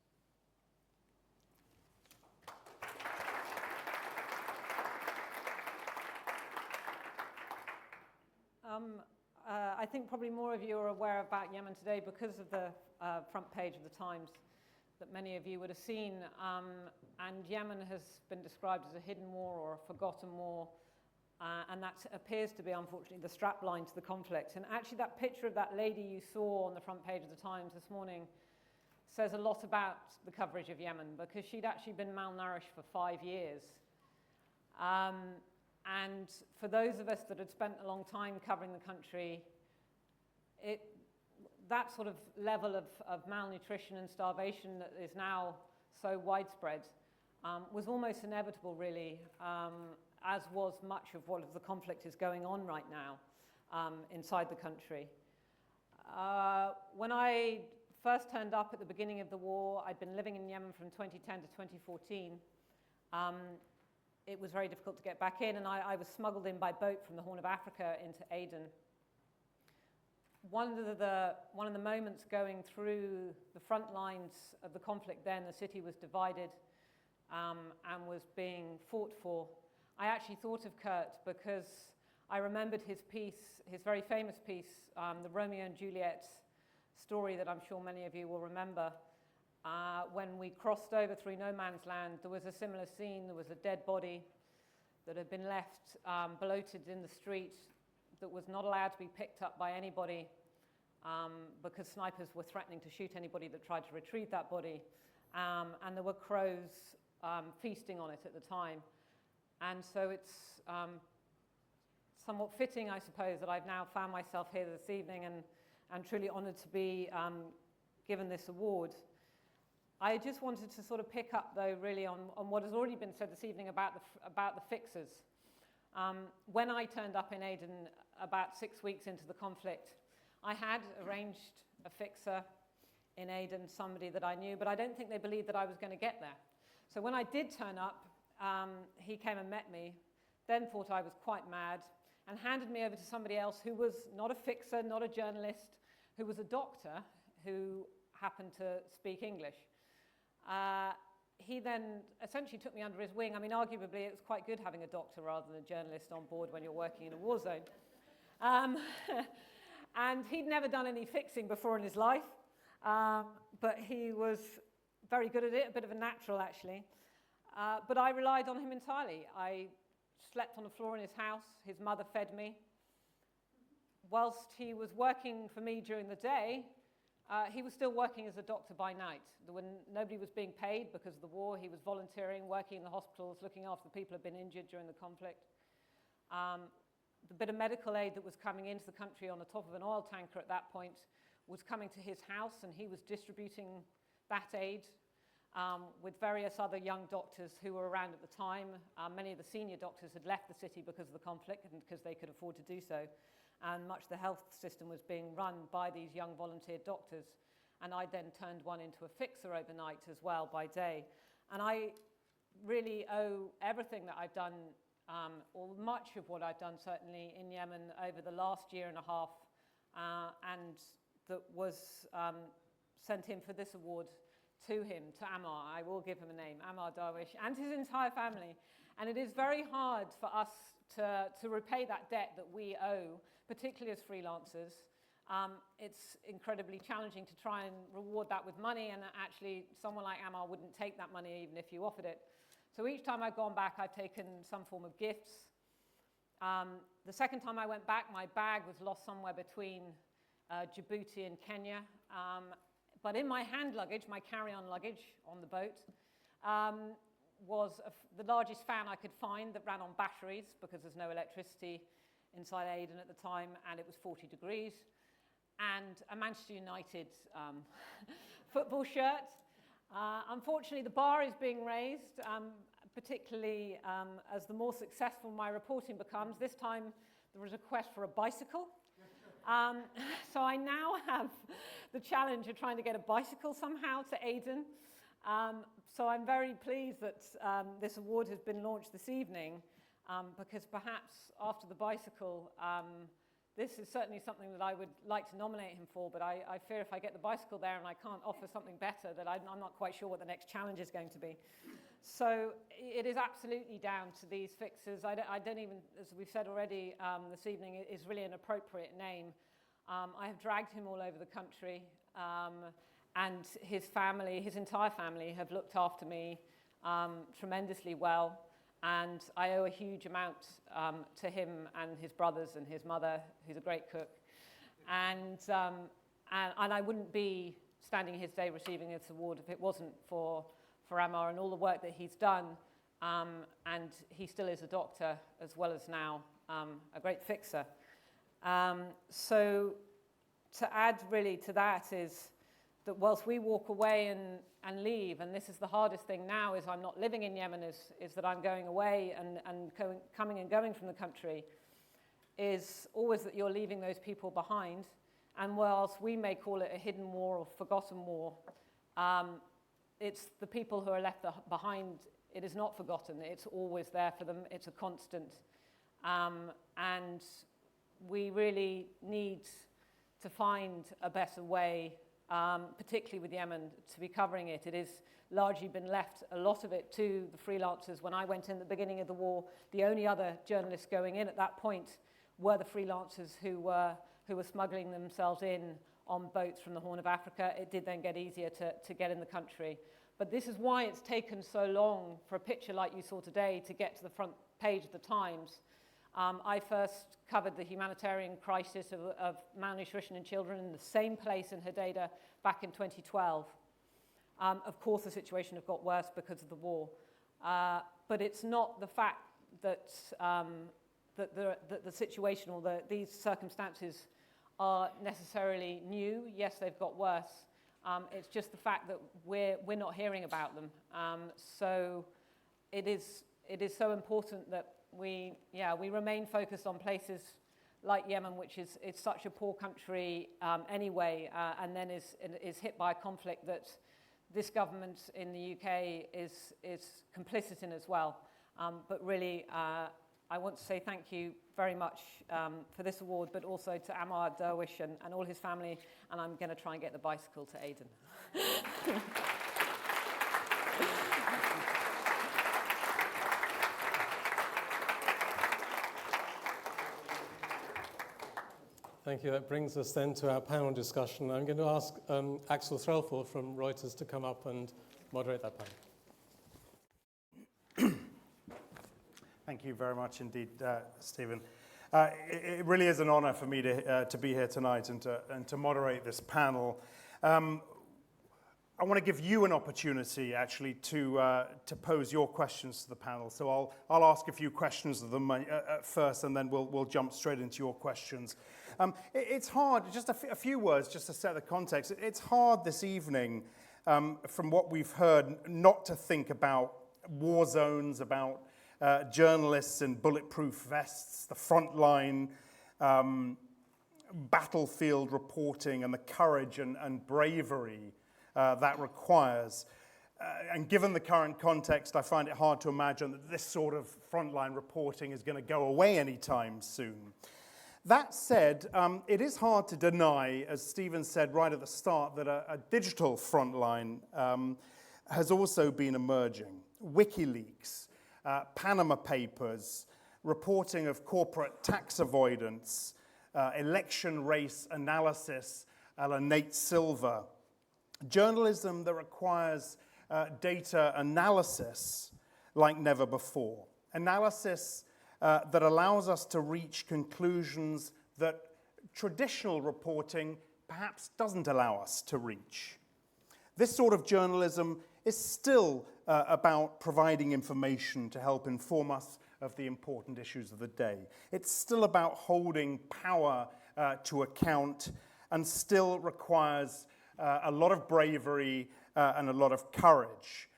[SPEAKER 6] I think probably more of you are aware about Yemen today because of the front page of the Times that many of you would have seen. And Yemen has been described as a hidden war or a forgotten war. And that appears to be, unfortunately, the strapline to the conflict. And actually, that picture of that lady you saw on the front page of the Times this morning says a lot about the coverage of Yemen, because she'd actually been malnourished for 5 years. And for those of us that had spent a long time covering the country, that sort of level of malnutrition and starvation that is now so widespread was almost inevitable, really, as was much of what the conflict is going on right now inside the country. When I first turned up at the beginning of the war, I'd been living in Yemen from 2010 to 2014. it was very difficult to get back in, and I was smuggled in by boat from the Horn of Africa into Aden. One of the moments going through the front lines of the conflict then, the city was divided and was being fought for. I actually thought of Kurt because I remembered his piece, his very famous piece, the Romeo and Juliet story that I'm sure many of you will remember. When we crossed over through no man's land, there was a similar scene. There was a dead body that had been left bloated in the street that was not allowed to be picked up by anybody because snipers were threatening to shoot anybody that tried to retrieve that body. And there were crows feasting on it at the time. And so it's somewhat fitting, I suppose, that I've now found myself here this evening and truly honoured to be given this award. I just wanted to sort of pick up, though, really on what has already been said this evening about the fixers. When I turned up in Aden about 6 weeks into the conflict, I had arranged a fixer in Aden, somebody that I knew, but I don't think they believed that I was going to get there. So when I did turn up, he came and met me, then thought I was quite mad, and handed me over to somebody else who was not a fixer, not a journalist, who was a doctor who happened to speak English. He then essentially took me under his wing. I mean, arguably, it was quite good having a doctor rather than a journalist on board when you're working in a war zone. And he'd never done any fixing before in his life, but he was very good at it, a bit of a natural, actually. But I relied on him entirely. I slept on the floor in his house. His mother fed me. Whilst he was working for me during the day, he was still working as a doctor by night. Nobody was being paid because of the war. He was volunteering, working in the hospitals, looking after the people who had been injured during the conflict. The bit of medical aid that was coming into the country on the top of an oil tanker at that point was coming to his house, and he was distributing that aid with various other young doctors who were around at the time. Many of the senior doctors had left the city because of the conflict and because they could afford to do so. And much of the health system was being run by these young volunteer doctors. And I then turned one into a fixer overnight as well by day. And I really owe everything that I've done, or much of what I've done certainly in Yemen over the last year and a half, and that was sent in for this award to him, to Ammar. I will give him a name, Ammar Darwish, and his entire family. And it is very hard for us to repay that debt that we owe, particularly as freelancers. It's incredibly challenging to try and reward that with money, and actually someone like Ammar wouldn't take that money even if you offered it. So each time I've gone back, I've taken some form of gifts. The second time I went back, my bag was lost somewhere between Djibouti and Kenya. But in my hand luggage, my carry-on luggage on the boat, was the largest fan I could find that ran on batteries because there's no electricity inside Aden at the time, and it was 40 degrees, and a Manchester United football shirt. Unfortunately, the bar is being raised, particularly as the more successful my reporting becomes. This time there was a request for a bicycle. So I now have the challenge of trying to get a bicycle somehow to Aden. So I'm very pleased that this award has been launched this evening, because perhaps after the bicycle, this is certainly something that I would like to nominate him for, but I fear if I get the bicycle there and I can't offer something better, that I'm not quite sure what the next challenge is going to be. So it is absolutely down to these fixers. I don't even, as we've said already this evening, it is really an appropriate name. I have dragged him all over the country, and his family, his entire family, have looked after me tremendously well. And I owe a huge amount to him and his brothers and his mother, who's a great cook. And I wouldn't be standing here today receiving this award if it wasn't for Ammar and all the work that he's done. And he still is a doctor as well as now a great fixer. So to add really to that is that whilst we walk away and leave, and this is the hardest thing now, is I'm not living in Yemen, is that I'm going away and coming and going from the country, is always that you're leaving those people behind. And whilst we may call it a hidden war or forgotten war, it's the people who are left behind it is not forgotten. It's always there for them. It's a constant. And we really need to find a better way, particularly with Yemen, to be covering it. It has largely been left, a lot of it, to the freelancers. When I went in at the beginning of the war, the only other journalists going in at that point were the freelancers who were smuggling themselves in on boats from the Horn of Africa. It did then get easier to get in the country. But this is why it's taken so long for a picture like you saw today to get to the front page of the Times. I first covered the humanitarian crisis of malnutrition in children in the same place in Hodeidah back in 2012. Of course, the situation has got worse because of the war. But it's not the fact that, that the situation or these circumstances are necessarily new. Yes, they've got worse. It's just the fact that we're not hearing about them. So it is so important that we remain focused on places like Yemen, which is such a poor country anyway, and then is hit by a conflict that this government in the UK is complicit in as well. But really, I want to say thank you very much for this award, but also to Ammar Derwish and all his family, and I'm going to try and get the bicycle to Aden.
[SPEAKER 3] Thank you. That brings us then to our panel discussion. I'm going to ask Axel Threlford from Reuters to come up and moderate that panel.
[SPEAKER 7] Thank you very much indeed, Stephen. It really is an honor for me to be here tonight and to moderate this panel. I want to give you an opportunity, actually, to pose your questions to the panel. So I'll ask a few questions of them first, and then we'll jump straight into your questions. It's hard, just a few words just to set the context. It's hard this evening, from what we've heard, not to think about war zones, about journalists in bulletproof vests, the frontline, battlefield reporting, and the courage and bravery that requires. And given the current context, I find it hard to imagine that this sort of frontline reporting is going to go away anytime soon. That said, it is hard to deny, as Stephen said right at the start, that a digital frontline has also been emerging. WikiLeaks, Panama Papers, reporting of corporate tax avoidance, election race analysis a la Nate Silver, journalism that requires data analysis like never before. Analysis that allows us to reach conclusions that traditional reporting perhaps doesn't allow us to reach. This sort of journalism is still about providing information to help inform us of the important issues of the day. It's still about holding power to account, and still requires a lot of bravery and a lot of courage.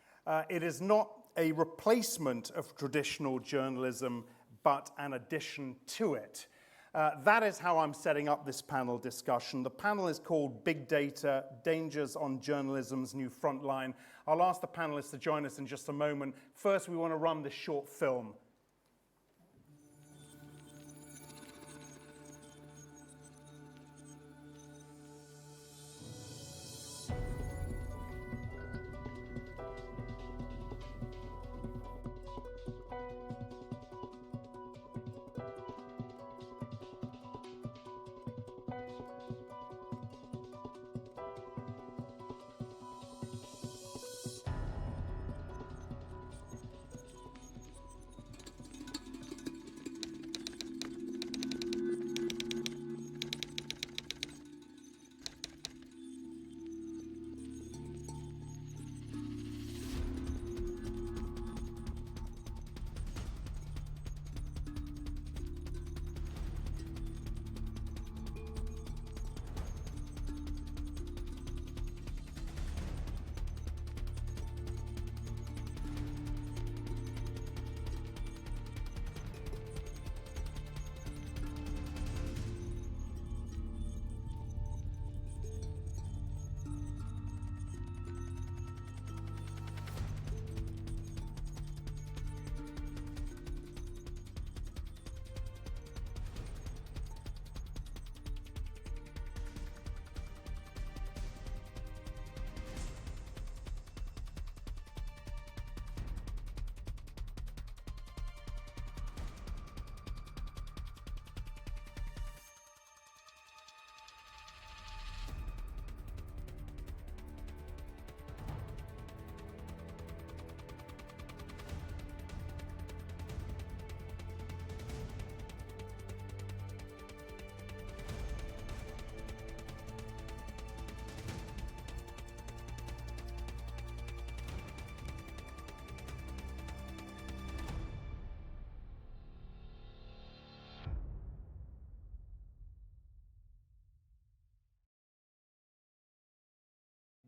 [SPEAKER 7] It is not a replacement of traditional journalism, but an addition to it. That is how I'm setting up this panel discussion. The panel is called Big Data, Dangers on Journalism's New Frontline. I'll ask the panelists to join us in just a moment. First, we want to run this short film.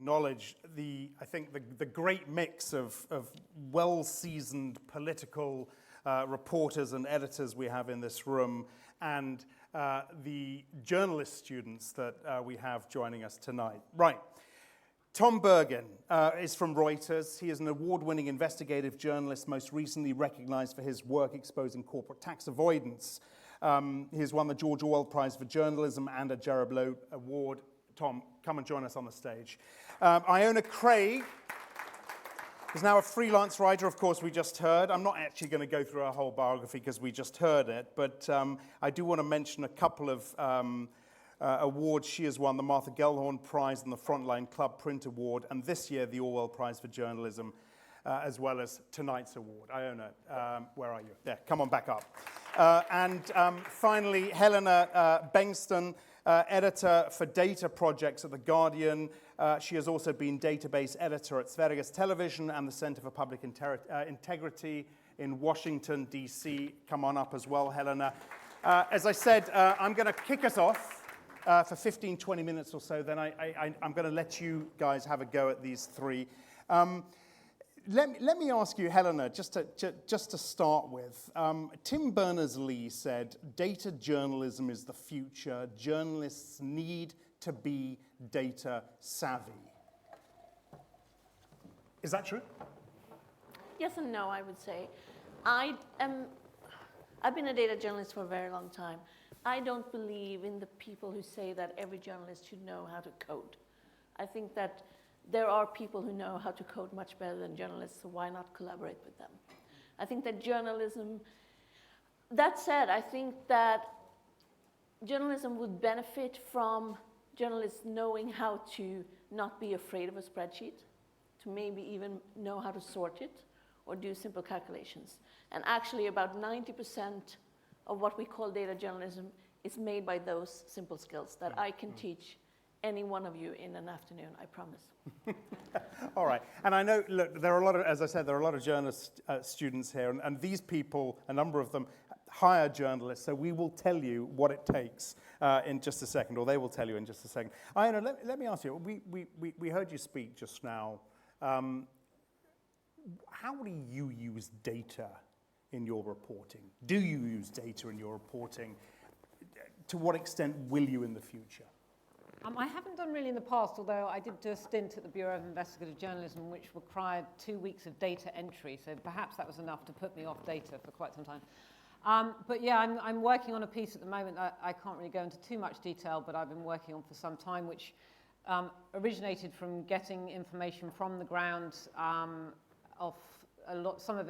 [SPEAKER 7] acknowledge I think the great mix of well-seasoned political reporters and editors we have in this room, and the journalist students that we have joining us tonight. Right. Tom Bergin is from Reuters. He is an award-winning investigative journalist, most recently recognized for his work exposing corporate tax avoidance. He has won the George Orwell Prize for Journalism and a Gerard Lowe Award. Tom, come and join us on the stage. Iona Craig is now a freelance writer, of course, we just heard. I'm not actually going to go through her whole biography because we just heard it, but I do want to mention a couple of awards she has won: the Martha Gellhorn Prize and the Frontline Club Print Award, and this year the Orwell Prize for Journalism, as well as tonight's award. Iona, where are you? There, come on back up. And finally, Helena Bengston, editor for data projects at The Guardian. She has also been database editor at Sveriges Television and the Center for Public Integrity in Washington, D.C. Come on up as well, Helena. As I said, I'm going to kick us off for 15, 20 minutes or so. Then I'm going to let you guys have a go at these three. Let me ask you, Helena, just to start with. Tim Berners-Lee said, "Data journalism is the future. Journalists need to be data savvy." Is that true?
[SPEAKER 8] Yes and no, I would say. I've been a data journalist for a very long time. I don't believe in the people who say that every journalist should know how to code. I think that there are people who know how to code much better than journalists, so why not collaborate with them? I think that journalism, that said, I think that journalism would benefit from journalists knowing how to not be afraid of a spreadsheet, to maybe even know how to sort it or do simple calculations. And actually about 90% of what we call data journalism is made by those simple skills that I can teach any one of you in an afternoon, I promise.
[SPEAKER 7] All right. And I know, look, there are a lot of, as I said, there are a lot of journalist students here, and these people, a number of them, hire journalists, so we will tell you what it takes in just a second, or they will tell you in just a second. Iona, let me ask you, we heard you speak just now. How do you use data in your reporting? Do you use data in your reporting? To what extent will you in the future?
[SPEAKER 6] I haven't done really in the past, although I did do a stint at the Bureau of Investigative Journalism, which required 2 weeks of data entry, so perhaps that was enough to put me off data for quite some time. But yeah, I'm working on a piece at the moment. I can't really go into too much detail, but I've been working on for some time, which originated from getting information from the ground, some of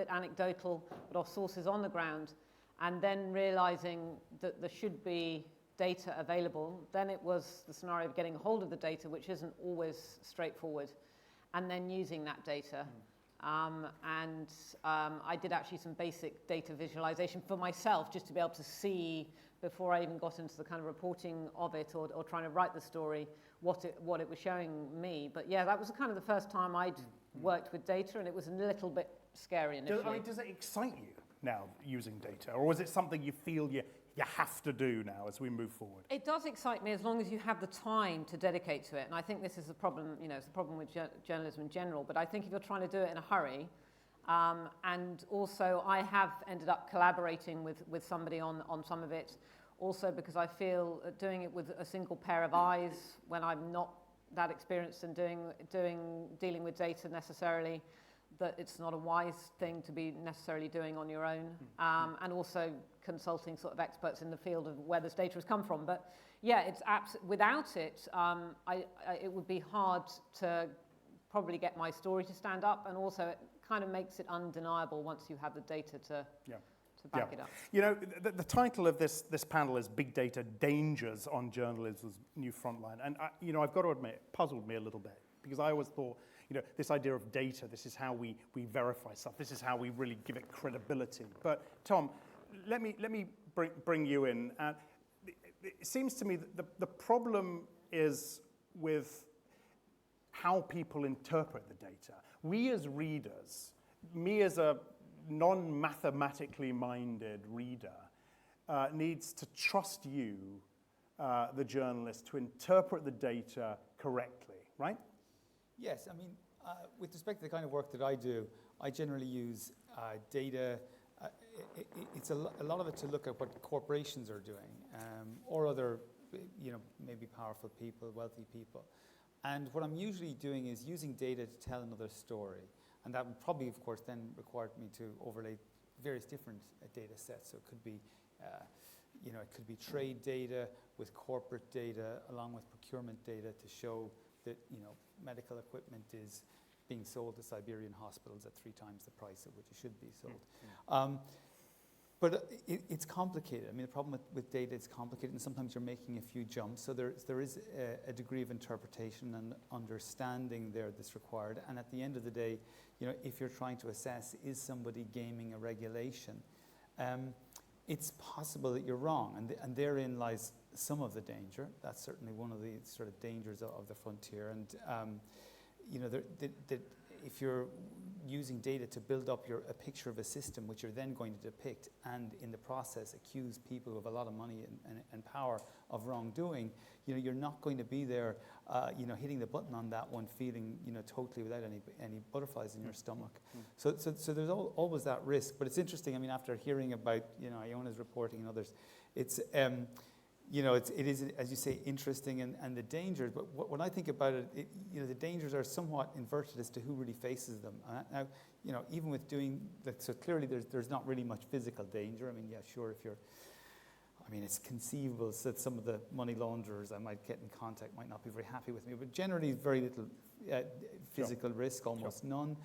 [SPEAKER 6] it anecdotal, but of sources on the ground, and then realizing that there should be data available. Then it was the scenario of getting hold of the data, which isn't always straightforward, and then using that data. I did actually some basic data visualization for myself, just to be able to see, before I even got into the kind of reporting of it or trying to write the story, what it was showing me. But yeah, that was kind of the first time I'd worked with data, and it was a little bit scary initially.
[SPEAKER 7] Does it excite you now, using data, or is it something you feel you have to do now as we move forward?
[SPEAKER 6] It does excite me as long as you have the time to dedicate to it. And I think this is the problem, it's the problem with journalism in general. But I think if you're trying to do it in a hurry, and also I have ended up collaborating with somebody on some of it, also because I feel doing it with a single pair of eyes when I'm not that experienced in dealing with data necessarily, that it's not a wise thing to be necessarily doing on your own, and also consulting sort of experts in the field of where this data has come from. But yeah, it's without it, it would be hard to probably get my story to stand up, and also it kind of makes it undeniable once you have the data to back it up.
[SPEAKER 7] You know, the title of this panel is Big Data Dangers on Journalism's New Frontline. And, I've got to admit, it puzzled me a little bit, because I always thought, this idea of data, this is how we verify stuff. This is how we really give it credibility. But Tom, let me bring you in. It seems to me that the problem is with how people interpret the data. We as readers, me as a non-mathematically minded reader, needs to trust you, the journalist, to interpret the data correctly, right?
[SPEAKER 9] Yes, I mean, with respect to the kind of work that I do, I generally use data. It's a lot of it to look at what corporations are doing, or other, maybe powerful people, wealthy people. And what I'm usually doing is using data to tell another story. And that would probably, of course, then require me to overlay various different data sets. So it could be, it could be trade data with corporate data, along with procurement data to show that, medical equipment is being sold to Siberian hospitals at 3 times the price at which it should be sold. But it's complicated. I mean, the problem with data, it's complicated, and sometimes you're making a few jumps. So there is a degree of interpretation and understanding there that's required. And at the end of the day, if you're trying to assess, is somebody gaming a regulation, it's possible that you're wrong. And therein lies some of the danger. That's certainly one of the sort of dangers of the frontier. And, if you're using data to build up a picture of a system which you're then going to depict, and in the process accuse people with a lot of money and power of wrongdoing, you're not going to be there, hitting the button on that one, feeling, totally without any butterflies in your stomach. So there's always that risk. But it's interesting. I mean, after hearing about, Iona's reporting and others, it's it is, as you say, interesting and the dangers. But when I think about it, the dangers are somewhat inverted as to who really faces them. Now, even with doing that, so clearly there's not really much physical danger. I mean, yeah, sure, it's conceivable that some of the money launderers I might get in contact might not be very happy with me, but generally very little physical risk, almost none.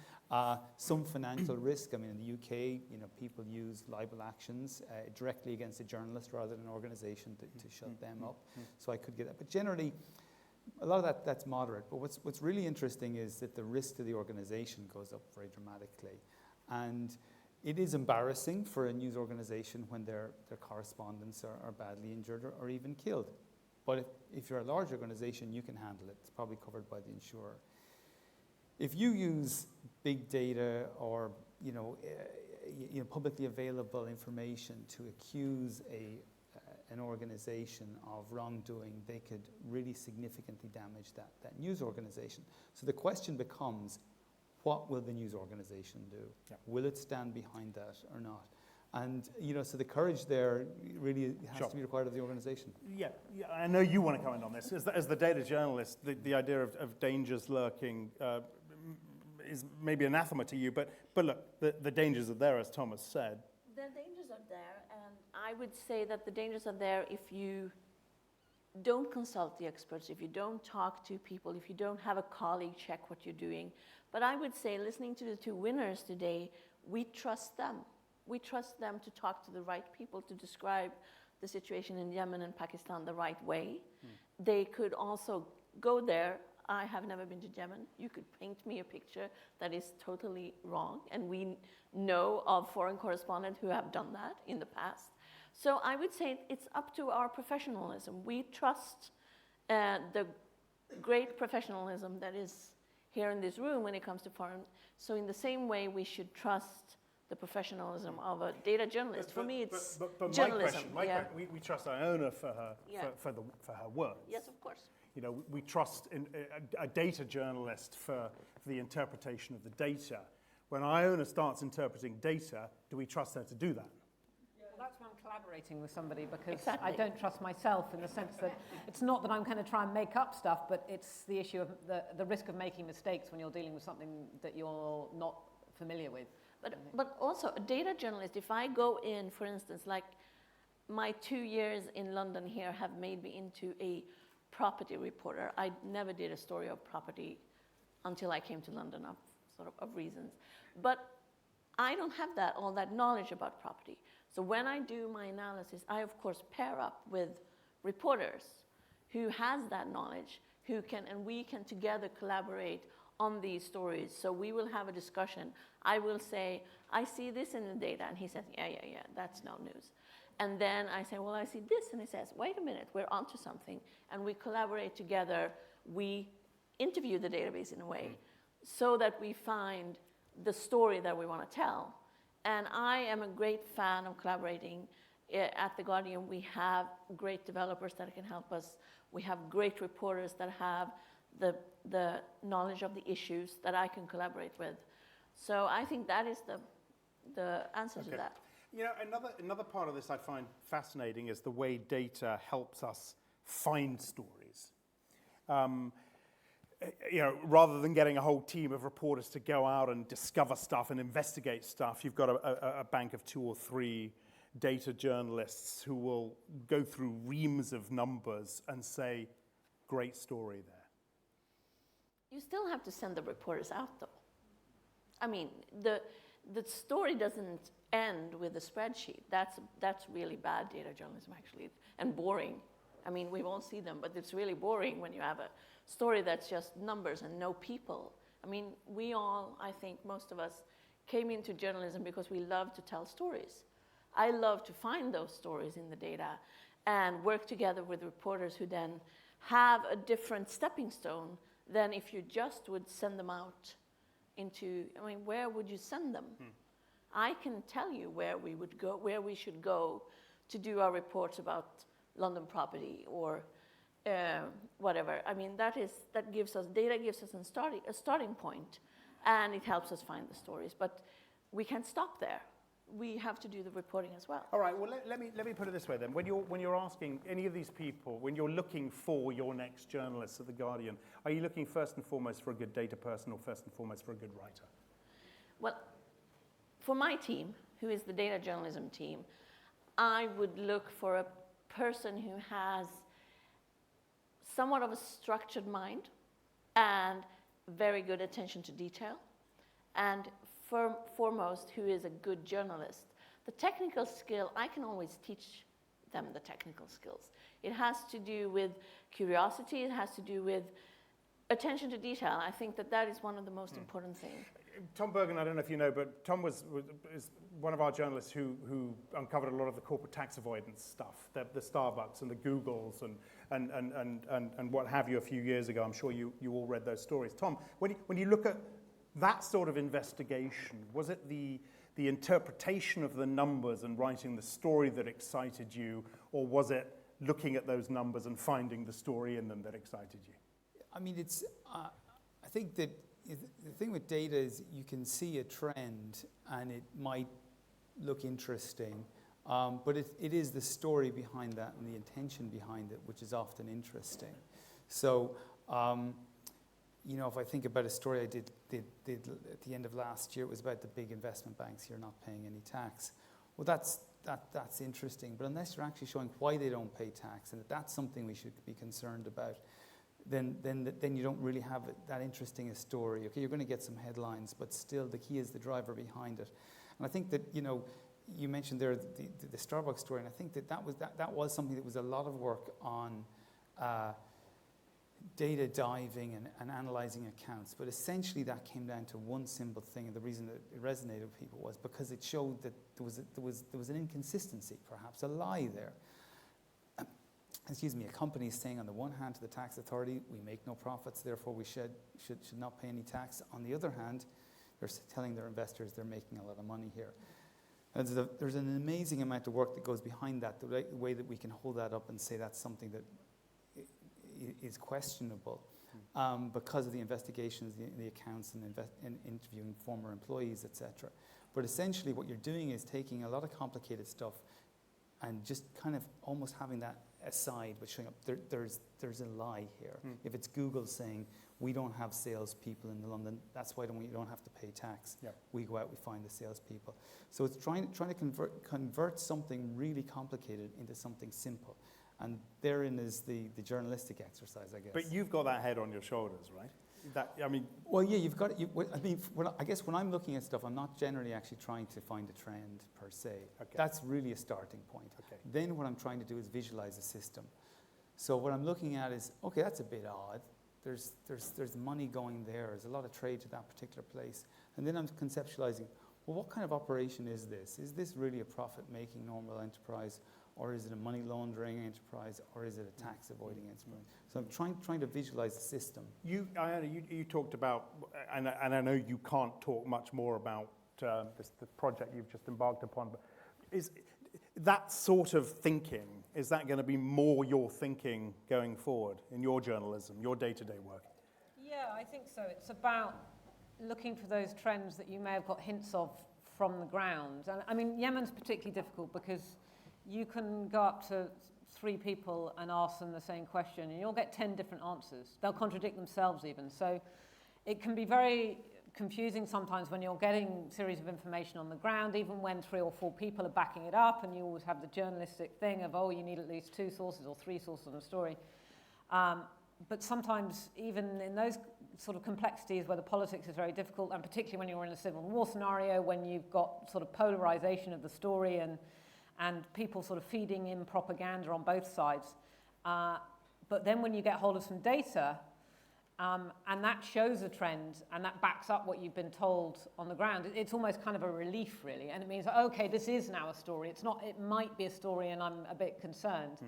[SPEAKER 9] Some financial risk. I mean, in the UK, people use libel actions directly against a journalist rather than an organisation to shut them up. So I could get that. But generally, a lot of that's moderate. But what's really interesting is that the risk to the organisation goes up very dramatically. And it is embarrassing for a news organisation when their correspondents are badly injured or even killed. But if you're a large organisation, you can handle it. It's probably covered by the insurer. If you use big data or publicly available information to accuse an organisation of wrongdoing, they could really significantly damage that news organisation. So the question becomes, what will the news organisation do? Yeah. Will it stand behind that or not? And, so the courage there really has to be required of the organisation. Yeah,
[SPEAKER 7] I know you want to comment on this. As the data journalist, the idea of dangers lurking is maybe anathema to you, but look, the dangers are there, as Thomas said.
[SPEAKER 8] The dangers are there, and I would say that the dangers are there if you don't consult the experts, if you don't talk to people, if you don't have a colleague check what you're doing. But I would say, listening to the 2 winners today, we trust them. We trust them to talk to the right people to describe the situation in Yemen and Pakistan the right way. They could also go there. I have never been to Yemen. You could paint me a picture that is totally wrong. And we know of foreign correspondents who have done that in the past. So I would say it's up to our professionalism. We trust the great professionalism that is here in this room when it comes to foreign. So in the same way, we should trust the professionalism of a data journalist. For me, it's journalism.
[SPEAKER 7] My question, we trust Iona for her words.
[SPEAKER 8] Yes, of course.
[SPEAKER 7] We trust a data journalist for the interpretation of the data. When Iona starts interpreting data, do we trust her to do that?
[SPEAKER 6] Well, that's why I'm collaborating with somebody, because
[SPEAKER 8] Exactly.
[SPEAKER 6] I don't trust myself, in the sense that it's not that I'm going to try and make up stuff, but it's the issue of the risk of making mistakes when you're dealing with something that you're not familiar with.
[SPEAKER 8] But also, a data journalist, if I go in, for instance, like my 2 years in London here have made me into a property reporter. I never did a story of property until I came to London of reasons. But I don't have all that knowledge about property. So when I do my analysis, I of course pair up with reporters who has that knowledge, and we can together collaborate on these stories. So we will have a discussion. I will say, I see this in the data. And he says, yeah, that's no news. And then I say, well, I see this. And he says, wait a minute, we're onto something. And we collaborate together. We interview the database in a way so that we find the story that we want to tell. And I am a great fan of collaborating. At The Guardian, we have great developers that can help us. We have great reporters that have the knowledge of the issues that I can collaborate with. So I think that is the answer to that.
[SPEAKER 7] You know, another part of this I find fascinating is the way data helps us find stories. You know, rather than getting a whole team of reporters to go out and discover stuff and investigate stuff, you've got a bank of 2 or 3 data journalists who will go through reams of numbers and say, great story there.
[SPEAKER 8] You still have to send the reporters out, though. I mean, the story doesn't end with a spreadsheet. That's really bad data journalism, actually, and boring. I mean, we won't see them, but it's really boring when you have a story that's just numbers and no people. I mean, we all, I think most of us, came into journalism because we love to tell stories. I love to find those stories in the data and work together with reporters who then have a different stepping stone than if you just would send them out into, I mean, where would you send them? I can tell you where we would go, where we should go to do our reports about London property or whatever. I mean, that gives us, data gives us a starting point, and it helps us find the stories. But we can't stop there. We have to do the reporting as well.
[SPEAKER 7] All right, well, let me put it this way then. When you're asking any of these people, when you're looking for your next journalist at The Guardian, are you looking first and foremost for a good data person or first and foremost for a good writer?
[SPEAKER 8] Well, for my team, who is the data journalism team, I would look for a person who has somewhat of a structured mind and very good attention to detail, and foremost, who is a good journalist. The technical skill, I can always teach them the technical skills. It has to do with curiosity, it has to do with attention to detail. I think that is one of the most important things.
[SPEAKER 7] Tom Bergen, I don't know if you know, but Tom is one of our journalists who uncovered a lot of the corporate tax avoidance stuff, the Starbucks and the Googles and what have you a few years ago. I'm sure you all read those stories. Tom, when you look at that sort of investigation, was it the interpretation of the numbers and writing the story that excited you, or was it looking at those numbers and finding the story in them that excited you?
[SPEAKER 9] I mean, it's. I think that the thing with data is you can see a trend and it might look interesting, but it is the story behind that and the intention behind it which is often interesting. So, you know, if I think about a story I did at the end of last year, it was about the big investment banks here not paying any tax. Well, that's interesting, but unless you're actually showing why they don't pay tax and that's something we should be concerned about, then you don't really have that interesting a story. Okay, you're going to get some headlines, but still the key is the driver behind it. And I think that, you know, you mentioned there the Starbucks story, and I think that was something that was a lot of work on data diving and analyzing accounts. But essentially that came down to one simple thing, and the reason that it resonated with people was because it showed that there was an inconsistency, perhaps a lie there. A company is saying on the one hand to the tax authority, we make no profits, therefore we should not pay any tax. On the other hand, they're telling their investors they're making a lot of money here. And there's an amazing amount of work that goes behind that, the way that we can hold that up and say that's something that is questionable because of the investigations, the accounts, and interviewing former employees, etc. But essentially what you're doing is taking a lot of complicated stuff and just kind of almost having that aside, but showing up there's a lie here. If it's Google saying we don't have salespeople in London, that's why we don't have to pay tax. Yep. We go out, we find the salespeople. So it's trying to convert something really complicated into something simple, and therein is the journalistic exercise, I guess.
[SPEAKER 7] But you've got that head on your shoulders, right?
[SPEAKER 9] Well, yeah, you've got it. I guess when I'm looking at stuff, I'm not generally actually trying to find a trend per se. Okay. That's really a starting point. Okay. Then what I'm trying to do is visualize a system. So what I'm looking at is, okay, that's a bit odd. There's money going there. There's a lot of trade to that particular place. And then I'm conceptualizing, well, what kind of operation is this? Is this really a profit-making normal enterprise? Or is it a money laundering enterprise, or is it a tax avoiding enterprise? So I'm trying to visualize the system.
[SPEAKER 7] You talked about, and I know you can't talk much more about the project you've just embarked upon, but is that sort of thinking, is that going to be more your thinking going forward in your journalism, your day-to-day work?
[SPEAKER 6] Yeah, I think so. It's about looking for those trends that you may have got hints of from the ground. And I mean, Yemen's particularly difficult because you can go up to 3 people and ask them the same question, and you'll get 10 different answers. They'll contradict themselves even. So it can be very confusing sometimes when you're getting a series of information on the ground, even when 3 or 4 people are backing it up, and you always have the journalistic thing of, oh, you need at least 2 sources or 3 sources on a story. But sometimes even in those sort of complexities where the politics is very difficult, and particularly when you're in a civil war scenario, when you've got sort of polarization of the story and people sort of feeding in propaganda on both sides. But then when you get hold of some data, and that shows a trend, and that backs up what you've been told on the ground, it's almost kind of a relief, really. And it means, okay, this is now a story. It's not, it might be a story and I'm a bit concerned.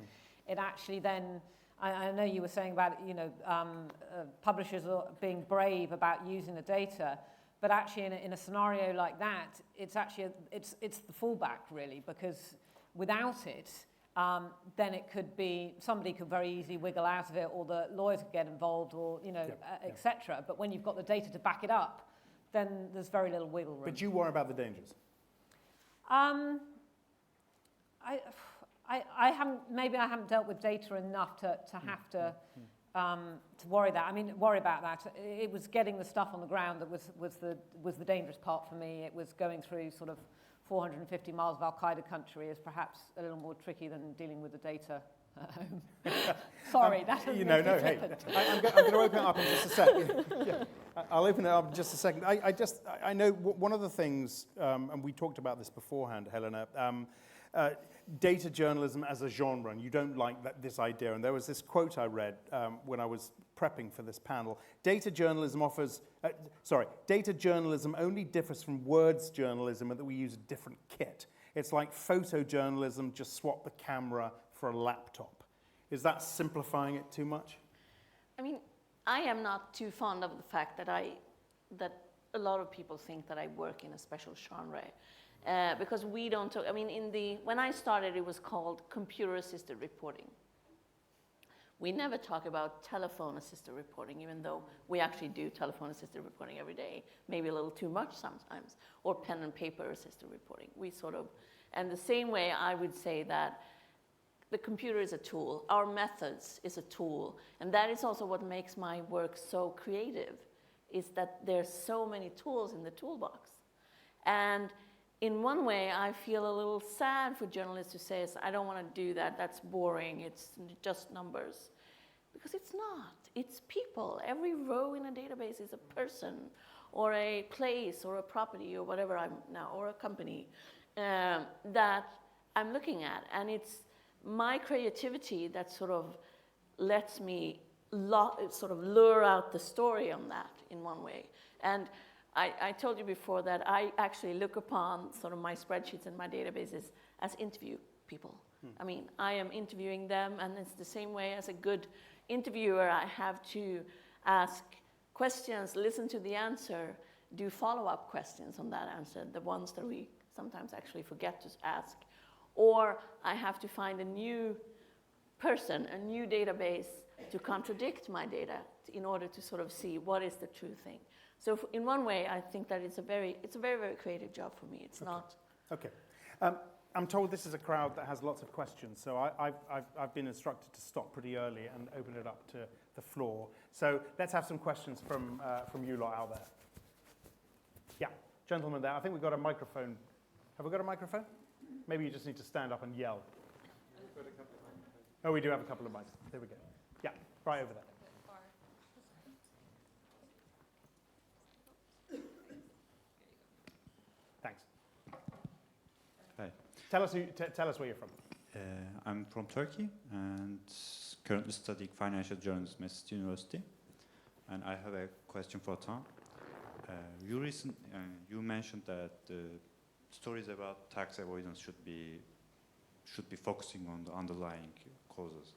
[SPEAKER 6] It actually then, I know you were saying about, you know, publishers are being brave about using the data, but actually in a scenario like that, it's actually, it's the fallback, really, because without it, then it could be, somebody could very easily wiggle out of it, or the lawyers could get involved, or, you know, etc. But when you've got the data to back it up, then there's very little wiggle room.
[SPEAKER 7] But you worry about the dangers?
[SPEAKER 6] I haven't, maybe I haven't dealt with data enough to have to worry about that. It was getting the stuff on the ground that was the dangerous part for me. It was going through sort of 450 miles of Al-Qaeda country is perhaps a little more tricky than dealing with the data at home. Sorry, that was
[SPEAKER 7] hey, I'm going to open it up in just a second. I'll open it up in just a second. I know one of the things, and we talked about this beforehand, Helena, data journalism as a genre, and you don't like this idea. And there was this quote I read when I was prepping for this panel. Data journalism only differs from words journalism in that we use a different kit. It's like photojournalism, just swap the camera for a laptop. Is that simplifying it too much?
[SPEAKER 8] I mean, I am not too fond of the fact that a lot of people think that I work in a special genre. Because we don't talk, I mean, when I started, it was called computer-assisted reporting. We never talk about telephone-assisted reporting, even though we actually do telephone-assisted reporting every day, maybe a little too much sometimes, or pen and paper-assisted reporting. And the same way I would say that the computer is a tool, our methods is a tool, and that is also what makes my work so creative, is that there's so many tools in the toolbox. And in one way, I feel a little sad for journalists who say, I don't want to do that, that's boring, it's just numbers. Because it's not, it's people. Every row in a database is a person, or a place, or a property, or whatever I'm now, or a company that I'm looking at. And it's my creativity that sort of lets me sort of lure out the story on that in one way. And I told you before that I actually look upon sort of my spreadsheets and my databases as interview people. I mean, I am interviewing them, and it's the same way as a good interviewer. I have to ask questions, listen to the answer, do follow-up questions on that answer, the ones that we sometimes actually forget to ask. Or I have to find a new person, a new database to contradict my data in order to sort of see what is the true thing. So in one way, I think that it's a very, very creative job for me. It's not.
[SPEAKER 7] Okay. I'm told this is a crowd that has lots of questions, so I've been instructed to stop pretty early and open it up to the floor. So let's have some questions from you lot out there. Yeah, gentleman there. I think we've got a microphone. Have we got a microphone? Maybe you just need to stand up and yell. Oh, we do have a couple of mics. There we go. Yeah, right over there. Thanks.
[SPEAKER 10] Hi.
[SPEAKER 7] Tell us where you're from.
[SPEAKER 10] I'm from Turkey and currently studying financial journalism at City University. And I have a question for Tom. You mentioned that stories about tax avoidance should be focusing on the underlying causes.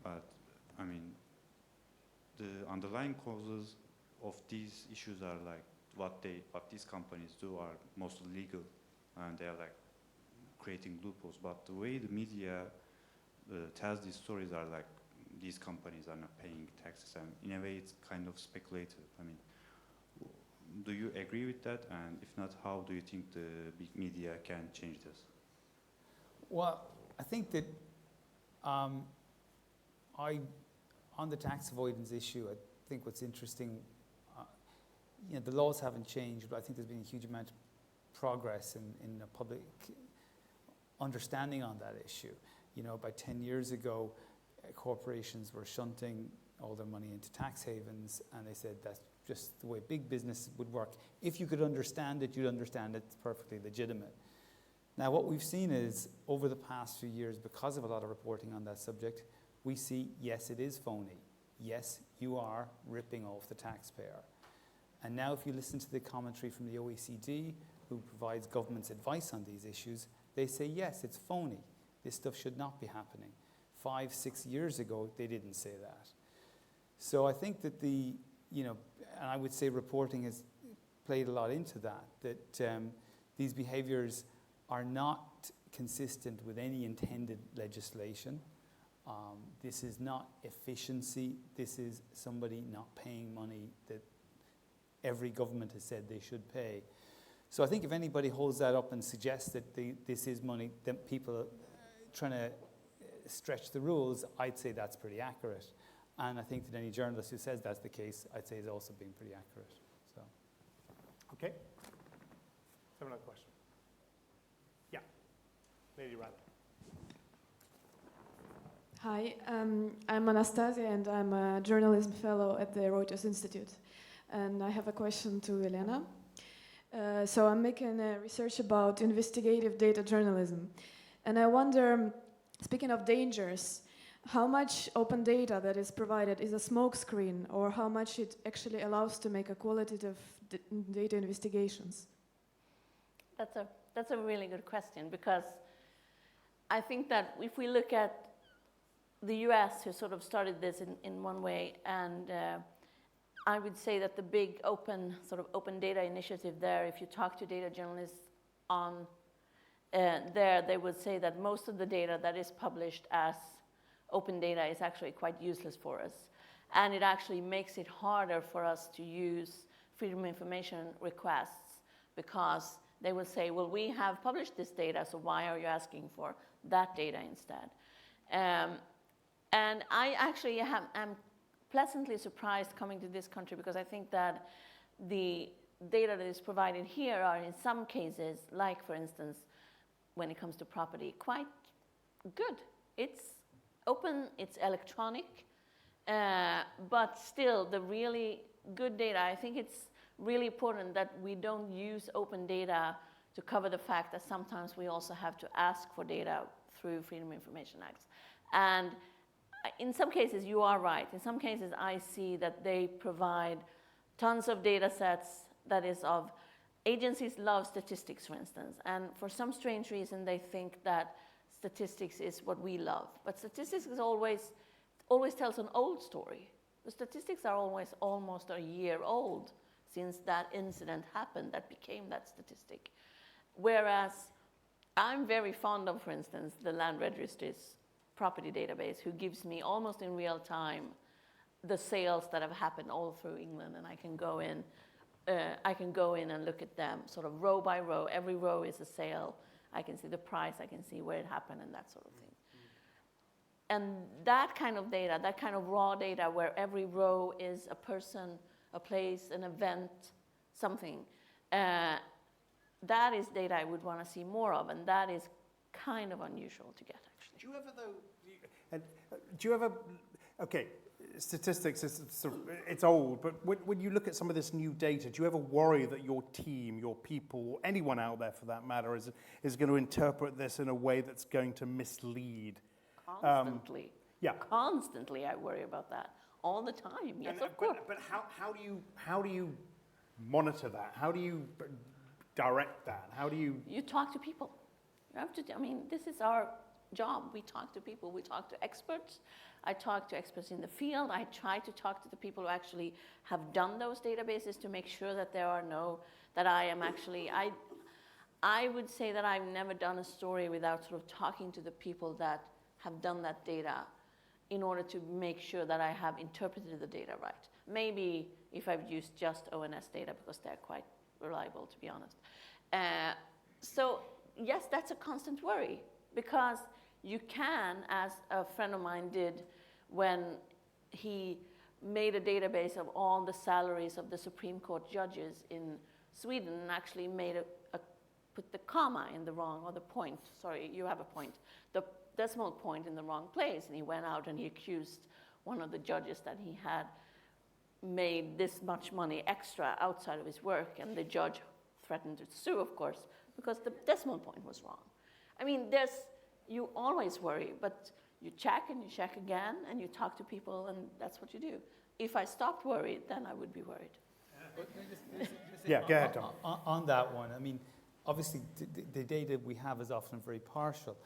[SPEAKER 10] But I mean, the underlying causes of these issues are like what these companies do are mostly legal, and they are like creating loopholes. But the way the media tells these stories are like these companies are not paying taxes, and in a way it's kind of speculative. I mean, do you agree with that? And if not, how do you think the big media can change this?
[SPEAKER 9] Well, I think that on the tax avoidance issue, I think what's interesting, the laws haven't changed, but I think there's been a huge amount of progress in the public understanding on that issue. By 10 years ago, corporations were shunting all their money into tax havens, and they said that's just the way big business would work. If you could understand it, you'd understand it's perfectly legitimate. Now, what we've seen is, over the past few years, because of a lot of reporting on that subject, we see, yes, it is phony. Yes, you are ripping off the taxpayer. And now if you listen to the commentary from the OECD, who provides government's advice on these issues, they say, yes, it's phony. This stuff should not be happening. 5-6 years ago, they didn't say that. So I think that and I would say reporting has played a lot into that these behaviors are not consistent with any intended legislation. This is not efficiency. This is somebody not paying money that every government has said they should pay. So I think if anybody holds that up and suggests that this is money that people are trying to stretch the rules, I'd say that's pretty accurate. And I think that any journalist who says that's the case, I'd say is also being pretty accurate. So.
[SPEAKER 7] Okay. Have another question? Yeah. Lady right there.
[SPEAKER 11] Hi, I'm Anastasia, and I'm a journalism fellow at the Reuters Institute. And I have a question to Elena. So I'm making research about investigative data journalism. And I wonder, speaking of dangers, how much open data that is provided is a smokescreen, or how much it actually allows to make a qualitative data investigations?
[SPEAKER 8] That's a really good question, because I think that if we look at the US, who sort of started this in one way, and I would say that the big open data initiative there, if you talk to data journalists on there, they would say that most of the data that is published as open data is actually quite useless for us. And it actually makes it harder for us to use freedom of information requests, because they will say, well, we have published this data, so why are you asking for that data instead? And I actually am pleasantly surprised coming to this country, because I think that the data that is provided here are in some cases, like for instance, when it comes to property, quite good. It's open, it's electronic, but still the really good data, I think it's really important that we don't use open data to cover the fact that sometimes we also have to ask for data through Freedom of Information Acts. And in some cases, you are right. In some cases, I see that they provide tons of data sets that is of, agencies love statistics, for instance, and for some strange reason, they think that statistics is what we love. But statistics is always tells an old story. The statistics are always almost a year old since that incident happened that became that statistic. Whereas I'm very fond of, for instance, the Land Registry's property database, who gives me almost in real time the sales that have happened all through England, and I can go in and look at them sort of row by row. Every row is a sale. I can see the price, I can see where it happened, and that sort of thing. And that kind of data, that kind of raw data where every row is a person, a place, an event, something, that is data I would want to see more of, and that is kind of unusual to get, actually.
[SPEAKER 7] Do you ever, okay, statistics, it's old, but when you look at some of this new data, do you ever worry that your team, your people, or anyone out there for that matter, is going to interpret this in a way that's going to mislead?
[SPEAKER 8] Constantly.
[SPEAKER 7] Yeah.
[SPEAKER 8] Constantly I worry about that. All the time, yes, of course.
[SPEAKER 7] But how do you monitor that? How do you direct that? How do you...
[SPEAKER 8] You talk to people. You have to, I mean, this is our job. We talk to people. We talk to experts. I talk to experts in the field. I try to talk to the people who actually have done those databases to make sure that there are no, that I am actually, I would say that I've never done a story without sort of talking to the people that have done that data in order to make sure that I have interpreted the data right. Maybe if I've used just ONS data, because they're quite reliable, to be honest. So yes, that's a constant worry, because you can, as a friend of mine did when he made a database of all the salaries of the Supreme Court judges in Sweden, and actually made put the comma in the wrong, or the point, sorry, you have a point, the decimal point in the wrong place, and he went out and he accused one of the judges that he had made this much money extra outside of his work, and the judge threatened to sue, of course, because the decimal point was wrong. I mean, you always worry, but you check and you check again, and you talk to people, and that's what you do. If I stopped worried, then I would be worried.
[SPEAKER 7] Yeah, go ahead, Tom.
[SPEAKER 9] On that one, I mean, obviously the data we have is often very partial.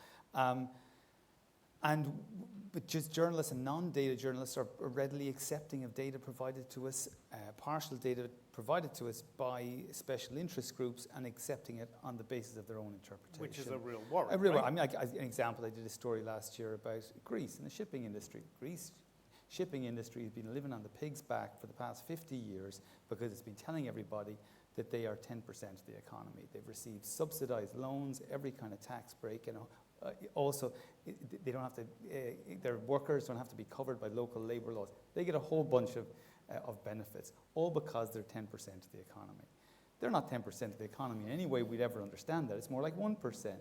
[SPEAKER 9] But just journalists and non-data journalists are readily accepting of data provided to us, partial data provided to us by special interest groups, and accepting it on the basis of their own interpretation.
[SPEAKER 7] Which is a real worry.
[SPEAKER 9] A real
[SPEAKER 7] right?
[SPEAKER 9] worry. I mean, an example, I did a story last year about Greece and the shipping industry. Greece shipping industry has been living on the pig's back for the past 50 years because it's been telling everybody that they are 10% of the economy. They've received subsidized loans, every kind of tax break, and also they don't have to, their workers don't have to be covered by local labor laws. They get a whole bunch of benefits, all because they're 10% of the economy. They're not 10% of the economy in any way we'd ever understand that. It's more like 1%.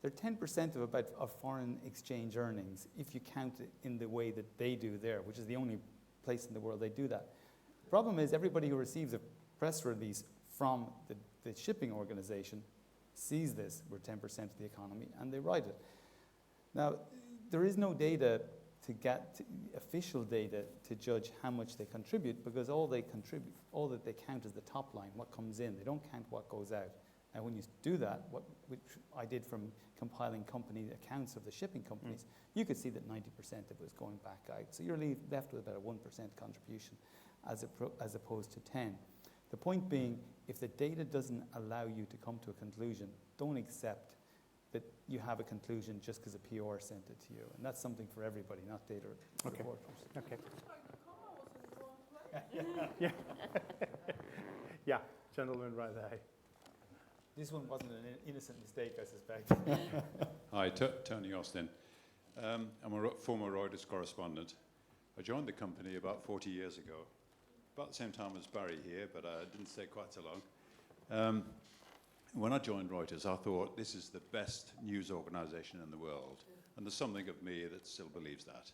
[SPEAKER 9] They're 10% of foreign exchange earnings if you count it in the way that they do there, which is the only place in the world they do that. The problem is everybody who receives a press release from the shipping organization sees this, we're 10% of the economy, and they write it. Now, there is no data to get official data to judge how much they contribute, because all that they count is the top line, what comes in. They don't count what goes out. And when you do that, which I did from compiling company accounts of the shipping companies, you could see that 90% of it was going back out. So you're left with about a 1% contribution as opposed to 10. The point being, if the data doesn't allow you to come to a conclusion, don't accept that you have a conclusion just because a PR sent it to you. And that's something for everybody, not data reporters.
[SPEAKER 7] Okay. Yeah. Yeah, gentleman right there.
[SPEAKER 9] This one wasn't an innocent mistake, I suspect.
[SPEAKER 12] Hi, Tony Austin. I'm a former Reuters correspondent. I joined the company about 40 years ago, about the same time as Barry here, but I didn't stay quite so long. When I joined Reuters, I thought this is the best news organization in the world, and there's something of me that still believes that,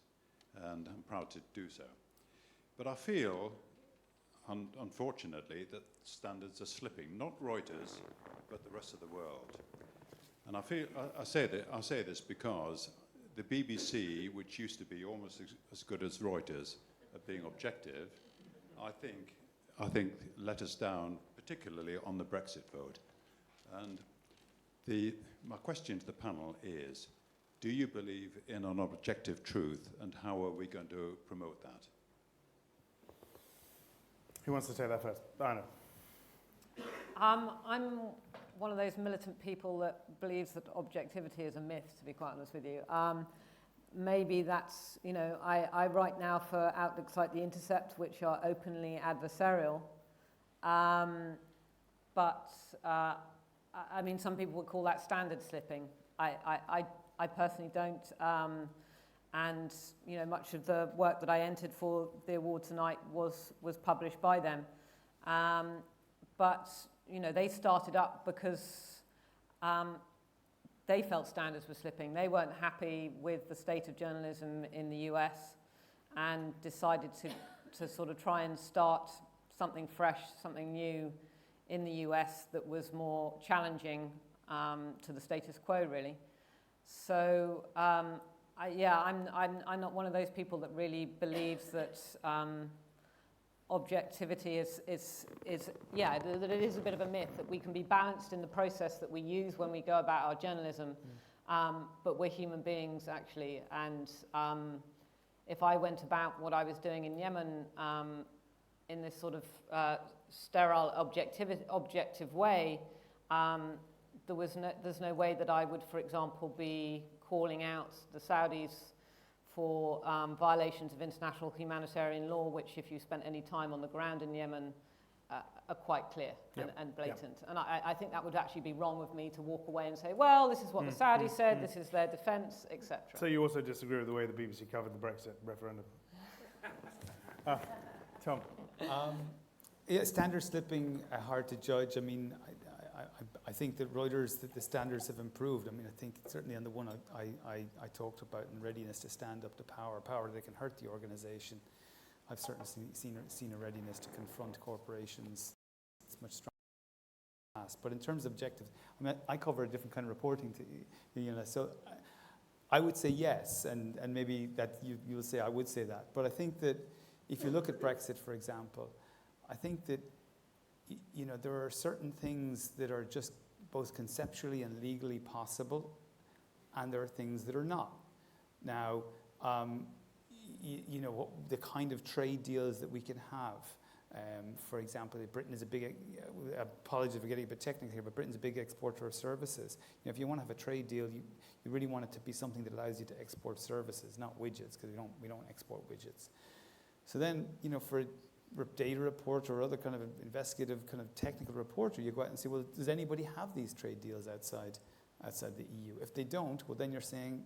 [SPEAKER 12] and I'm proud to do so. But I feel, unfortunately, that standards are slipping, not Reuters, but the rest of the world. And I say this because the BBC, which used to be almost as good as Reuters at being objective, I think let us down, particularly on the Brexit vote. And my question to the panel is, do you believe in an objective truth, and how are we going to promote that?
[SPEAKER 7] Who wants to take that first? Anna.
[SPEAKER 6] I'm one of those militant people that believes that objectivity is a myth, to be quite honest with you. Maybe that's, I write now for outlets like The Intercept, which are openly adversarial. But I mean, some people would call that standard slipping. I personally don't. And much of the work that I entered for the award tonight was published by them. But they started up because they felt standards were slipping. They weren't happy with the state of journalism in the US, and decided to sort of try and start something fresh, something new in the US that was more challenging to the status quo, really. So I'm not one of those people that really believes that objectivity that it is a bit of a myth, that we can be balanced in the process that we use when we go about our journalism, but we're human beings, actually. And if I went about what I was doing in Yemen in this sort of sterile objective way, there's no way that I would, for example, be calling out the Saudis for violations of international humanitarian law, which if you spent any time on the ground in Yemen are quite clear and blatant. And I think that would actually be wrong of me to walk away and say, well, this is what the Saudis said, this is their defence, etc.
[SPEAKER 7] So you also disagree with the way the BBC covered the Brexit referendum? Tom?
[SPEAKER 9] Yeah, standard slipping are hard to judge. I mean, I think that Reuters, that the standards have improved. I mean, I think certainly on the one I talked about in readiness to stand up to power that can hurt the organisation. I've certainly seen a readiness to confront corporations. It's much stronger. But in terms of objectives, I mean, I cover a different kind of reporting, so I would say yes, and maybe that you'll say I would say that. But I think that if you look at Brexit, for example, I think that there are certain things that are just both conceptually and legally possible, and there are things that are not. Now, the kind of trade deals that we can have. For example, Britain is a big, apologies for getting a bit technical here, but Britain's a big exporter of services. If you want to have a trade deal, you really want it to be something that allows you to export services, not widgets, because we don't export widgets. So then, for a data reporter or other kind of investigative kind of technical reporter, you go out and say, well, does anybody have these trade deals outside the EU? If they don't, well, then you're saying,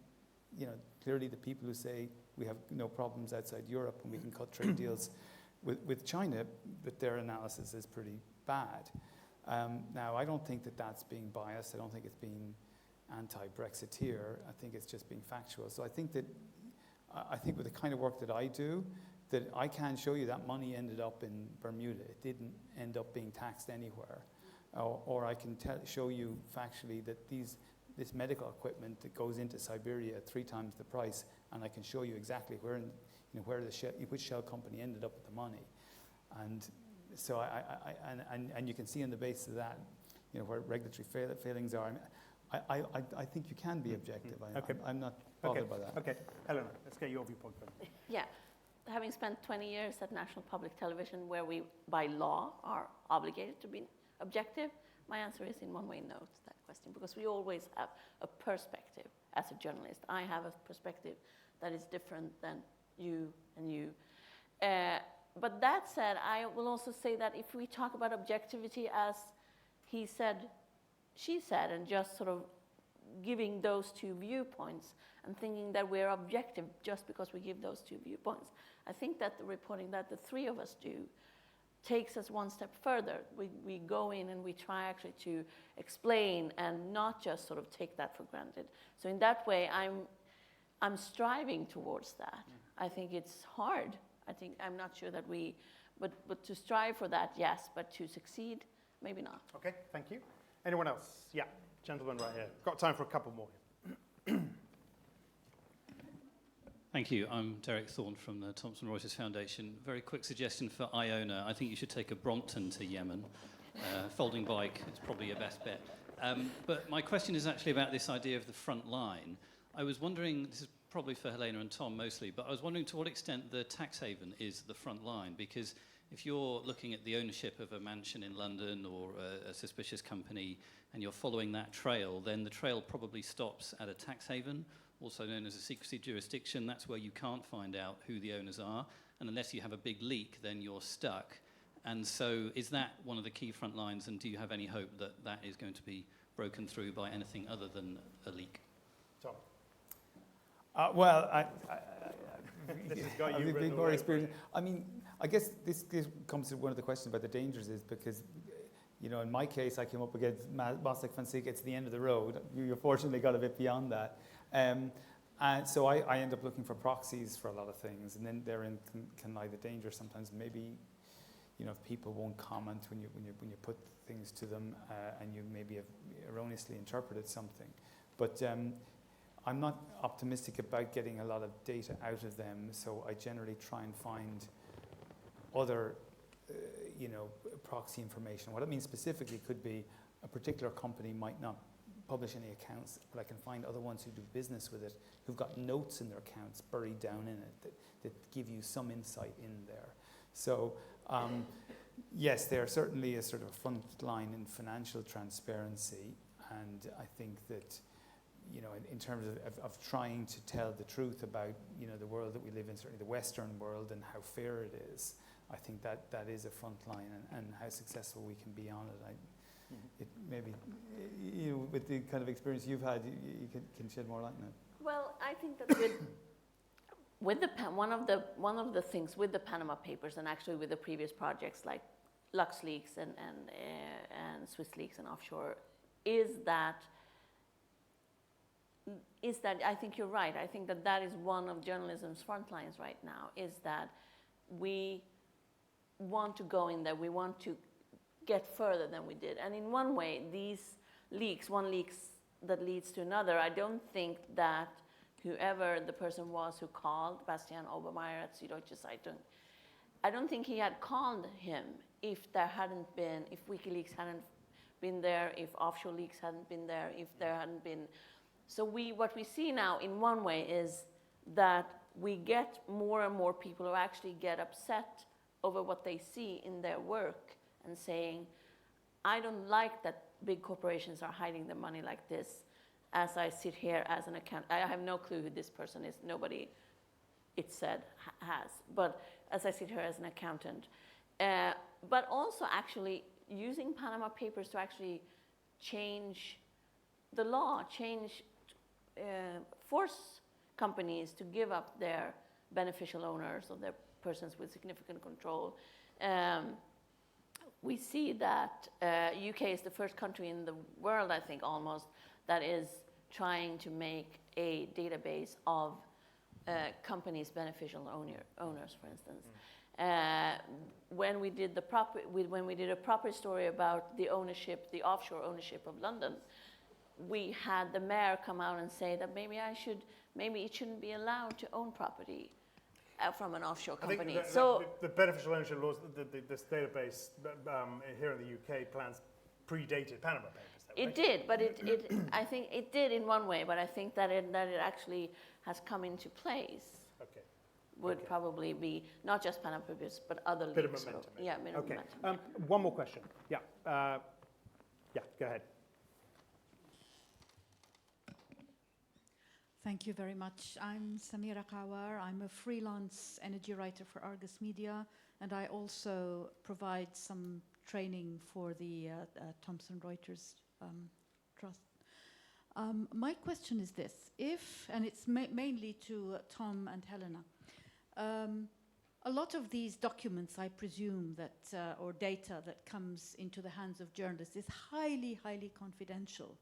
[SPEAKER 9] clearly the people who say we have no problems outside Europe and we can cut trade deals with China, but their analysis is pretty bad. Now, I don't think that that's being biased. I don't think it's being anti-Brexiteer. I think it's just being factual. So I think with the kind of work that I do, that I can show you that money ended up in Bermuda. It didn't end up being taxed anywhere. Or I can show you factually that this medical equipment that goes into Siberia at 3 times the price, and I can show you exactly which shell company ended up with the money. And so and you can see on the basis of that, where regulatory failings are. I think you can be objective. I'm not bothered by that.
[SPEAKER 7] Okay, Eleanor, let's get your viewpoint.
[SPEAKER 8] Yeah. Having spent 20 years at National Public Television, where we, by law, are obligated to be objective, my answer is in one way no to that question, because we always have a perspective as a journalist. I have a perspective that is different than you and you. But that said, I will also say that if we talk about objectivity as he said, she said, and just sort of giving those 2 viewpoints and thinking that we're objective just because we give those 2 viewpoints, I think that the reporting that the 3 of us do takes us one step further. We go in and we try actually to explain and not just sort of take that for granted. So in that way, I'm striving towards that. I think it's hard. I'm not sure that but to strive for that, yes, but to succeed, maybe not.
[SPEAKER 7] Okay, thank you. Anyone else? Yeah, gentleman right here. Got time for a couple more.
[SPEAKER 13] Thank you. I'm Derek Thorne from the Thomson Reuters Foundation. Very quick suggestion for Iona. I think you should take a Brompton to Yemen. Folding bike is probably your best bet. But my question is actually about this idea of the front line. I was wondering, this is probably for Helena and Tom mostly, but I was wondering to what extent the tax haven is the front line, because if you're looking at the ownership of a mansion in London or a suspicious company and you're following that trail, then the trail probably stops at a tax haven, also known as a secrecy jurisdiction. That's where you can't find out who the owners are, and unless you have a big leak, then you're stuck. And so is that one of the key front lines, and do you have any hope that that is going to be broken through by anything other than a leak?
[SPEAKER 7] Tom?
[SPEAKER 9] This has got you big more experience. I mean, I guess this comes to one of the questions about the dangers is because, in my case, I came up against Mossack Fonseca. It's the end of the road. You fortunately got a bit beyond that. And so I end up looking for proxies for a lot of things, and then therein can lie the danger sometimes. Maybe, if people won't comment when you put things to them, and you maybe have erroneously interpreted something. But I'm not optimistic about getting a lot of data out of them, so I generally try and find other, proxy information. What I mean specifically could be a particular company might not publish any accounts, but I can find other ones who do business with it, who've got notes in their accounts buried down in it that give you some insight in there. So, yes, they are certainly a sort of front line in financial transparency, and I think that, you know, in terms of trying to tell the truth about, you know, the world that we live in, certainly the Western world, and how fair it is. I think that is a front line, and how successful we can be on it. It maybe, you know, with the kind of experience you've had, you can shed more light on it.
[SPEAKER 8] Well, I think that with one of the things with the Panama Papers, and actually with the previous projects like LuxLeaks and Swiss Leaks and offshore, is that I think you're right. I think that is one of journalism's front lines right now, is that we want to go in there, we want to get further than we did. And in one way, these leaks, one leaks that leads to another, I don't think that whoever the person was who called Bastian Obermeier at Süddeutsche Zeitung, I don't think he had called him if WikiLeaks hadn't been there, if offshore leaks hadn't been there, if there hadn't been. So what we see now in one way is that we get more and more people who actually get upset over what they see in their work and saying, I don't like that big corporations are hiding their money like this. As I sit here as an accountant, I have no clue who this person is. Nobody, it said, has. But as I sit here as an accountant, but also actually using Panama Papers to actually change the law, force companies to give up their beneficial owners or their persons with significant control. We see that UK is the first country in the world, I think, almost, that is trying to make a database of companies' beneficial owners, for instance. When we did a proper story about the offshore ownership of London, we had the mayor come out and say that maybe it shouldn't be allowed to own property from an offshore company.
[SPEAKER 7] I think the beneficial ownership laws, this database here in the UK plans predated Panama Papers. Though, right?
[SPEAKER 8] It did, but I think it did in one way, but I think that it actually has come into place.
[SPEAKER 7] Okay.
[SPEAKER 8] Would probably be not just Panama Papers, but other leaks.
[SPEAKER 7] Bit of momentum.
[SPEAKER 8] Yeah, bit of
[SPEAKER 7] okay.
[SPEAKER 8] momentum.
[SPEAKER 7] One more question. Yeah. Go ahead.
[SPEAKER 14] Thank you very much. I'm Samira Kawar. I'm a freelance energy writer for Argus Media, and I also provide some training for the Thomson Reuters Trust. My question is this: and it's mainly to Tom and Helena, a lot of these documents, I presume, or data that comes into the hands of journalists is highly, highly confidential.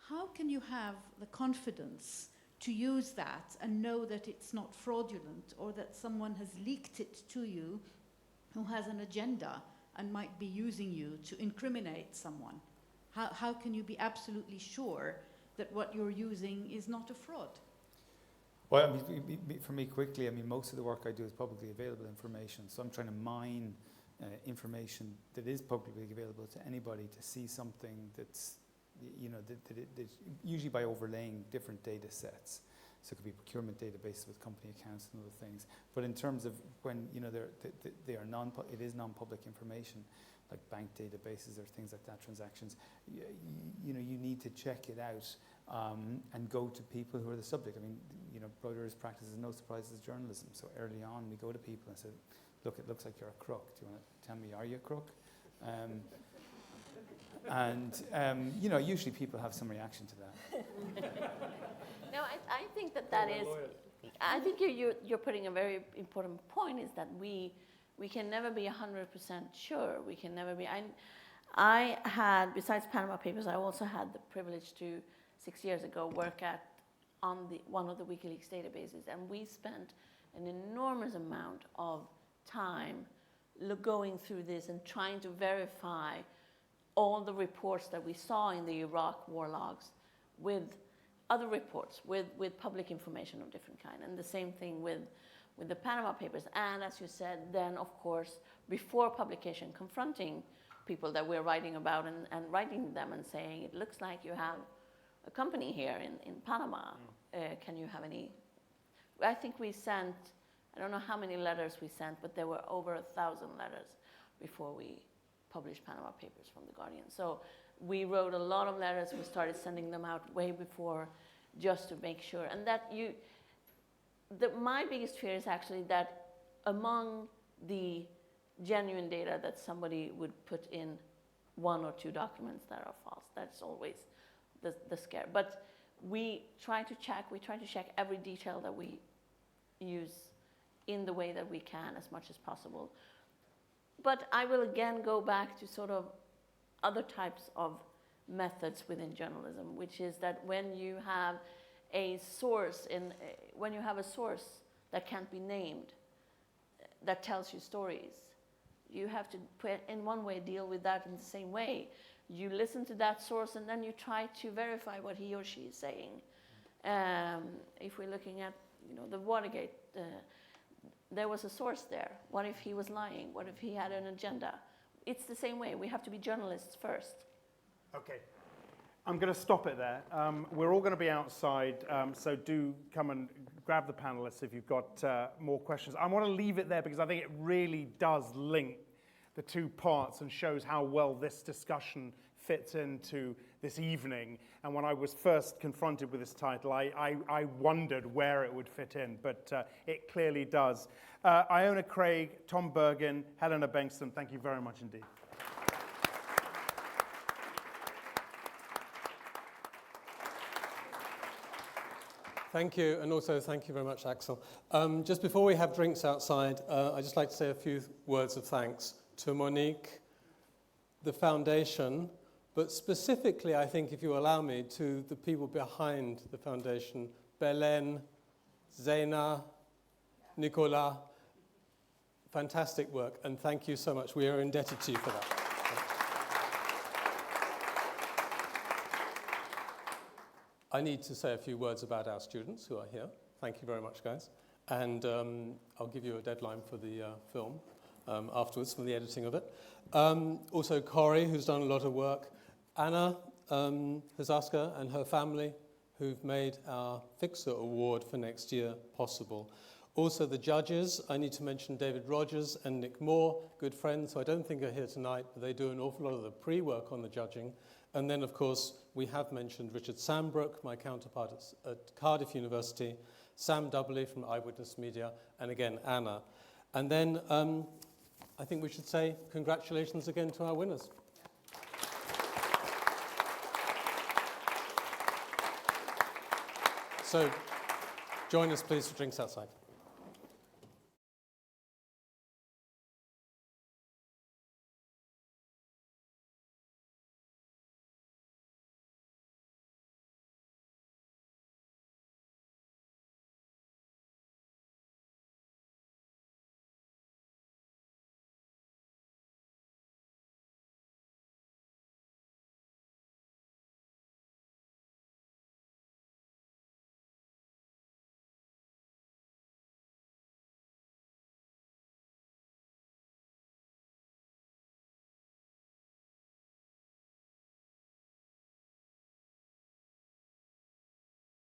[SPEAKER 14] How can you have the confidence to use that and know that it's not fraudulent, or that someone has leaked it to you who has an agenda and might be using you to incriminate someone? How can you be absolutely sure that what you're using is not a fraud?
[SPEAKER 9] Well, I mean, for me, quickly, I mean, most of the work I do is publicly available information, so I'm trying to mine information that is publicly available to anybody to see something that's, you know, that usually by overlaying different data sets. So it could be procurement databases with company accounts and other things. But in terms of when, you know, it is non-public information, like bank databases or things like that, transactions, you know, you need to check it out and go to people who are the subject. I mean, you know, Reuters practices no surprises journalism. So early on, we go to people and say, look, it looks like you're a crook. Do you want to tell me, are you a crook? You know, usually people have some reaction to that.
[SPEAKER 8] No, I think that is. I think you're putting a very important point. Is that we can never be 100% sure. We can never be. I had, besides Panama Papers, I also had the privilege to 6 years ago work on one of the WikiLeaks databases, and we spent an enormous amount of time going through this and trying to verify all the reports that we saw in the Iraq war logs with other reports, with public information of different kind. And the same thing with the Panama Papers. And as you said, then of course, before publication, confronting people that we're writing about and writing them and saying, it looks like you have a company here in Panama. Can you have any? I think we sent, I don't know how many letters we sent, but there were over 1,000 letters before we published Panama Papers from The Guardian. So we wrote a lot of letters. We started sending them out way before, just to make sure. And that my biggest fear is actually that among the genuine data that somebody would put in 1 or 2 documents that are false. That's always the scare. But we try to check every detail that we use in the way that we can as much as possible. But I will again go back to sort of other types of methods within journalism, which is that when you have a source that can't be named, that tells you stories, you have to in one way deal with that in the same way. You listen to that source and then you try to verify what he or she is saying. If we're looking at the Watergate, there was a source there. What if he was lying? What if he had an agenda? It's the same way. We have to be journalists first.
[SPEAKER 7] Okay. I'm going to stop it there. We're all going to be outside, so do come and grab the panelists if you've got more questions. I want to leave it there because I think it really does link the 2 parts and shows how well this discussion fits into this evening. And when I was first confronted with this title, I wondered where it would fit in, but it clearly does. Iona Craig, Tom Bergin, Helena Bengtsson, thank you very much indeed.
[SPEAKER 3] Thank you, and also thank you very much, Axel. Just before we have drinks outside, I'd just like to say a few words of thanks to Monique, the foundation, but specifically, I think, if you allow me, to the people behind the foundation, Belen, Zena, Nicola. Fantastic work, and thank you so much. We are indebted to you for that. I need to say a few words about our students who are here. Thank you very much, guys. And I'll give you a deadline for the film afterwards, for the editing of it. Also, Corey, who's done a lot of work. Anna Hazaska and her family, who've made our Fixer Award for next year possible. Also, the judges. I need to mention David Rogers and Nick Moore, good friends who I don't think are here tonight, but they do an awful lot of the pre-work on the judging. And then, of course, we have mentioned Richard Sambrook, my counterpart at Cardiff University, Sam Doubley from Eyewitness Media, and again, Anna. And then I think we should say congratulations again to our winners. So join us, please, for drinks outside.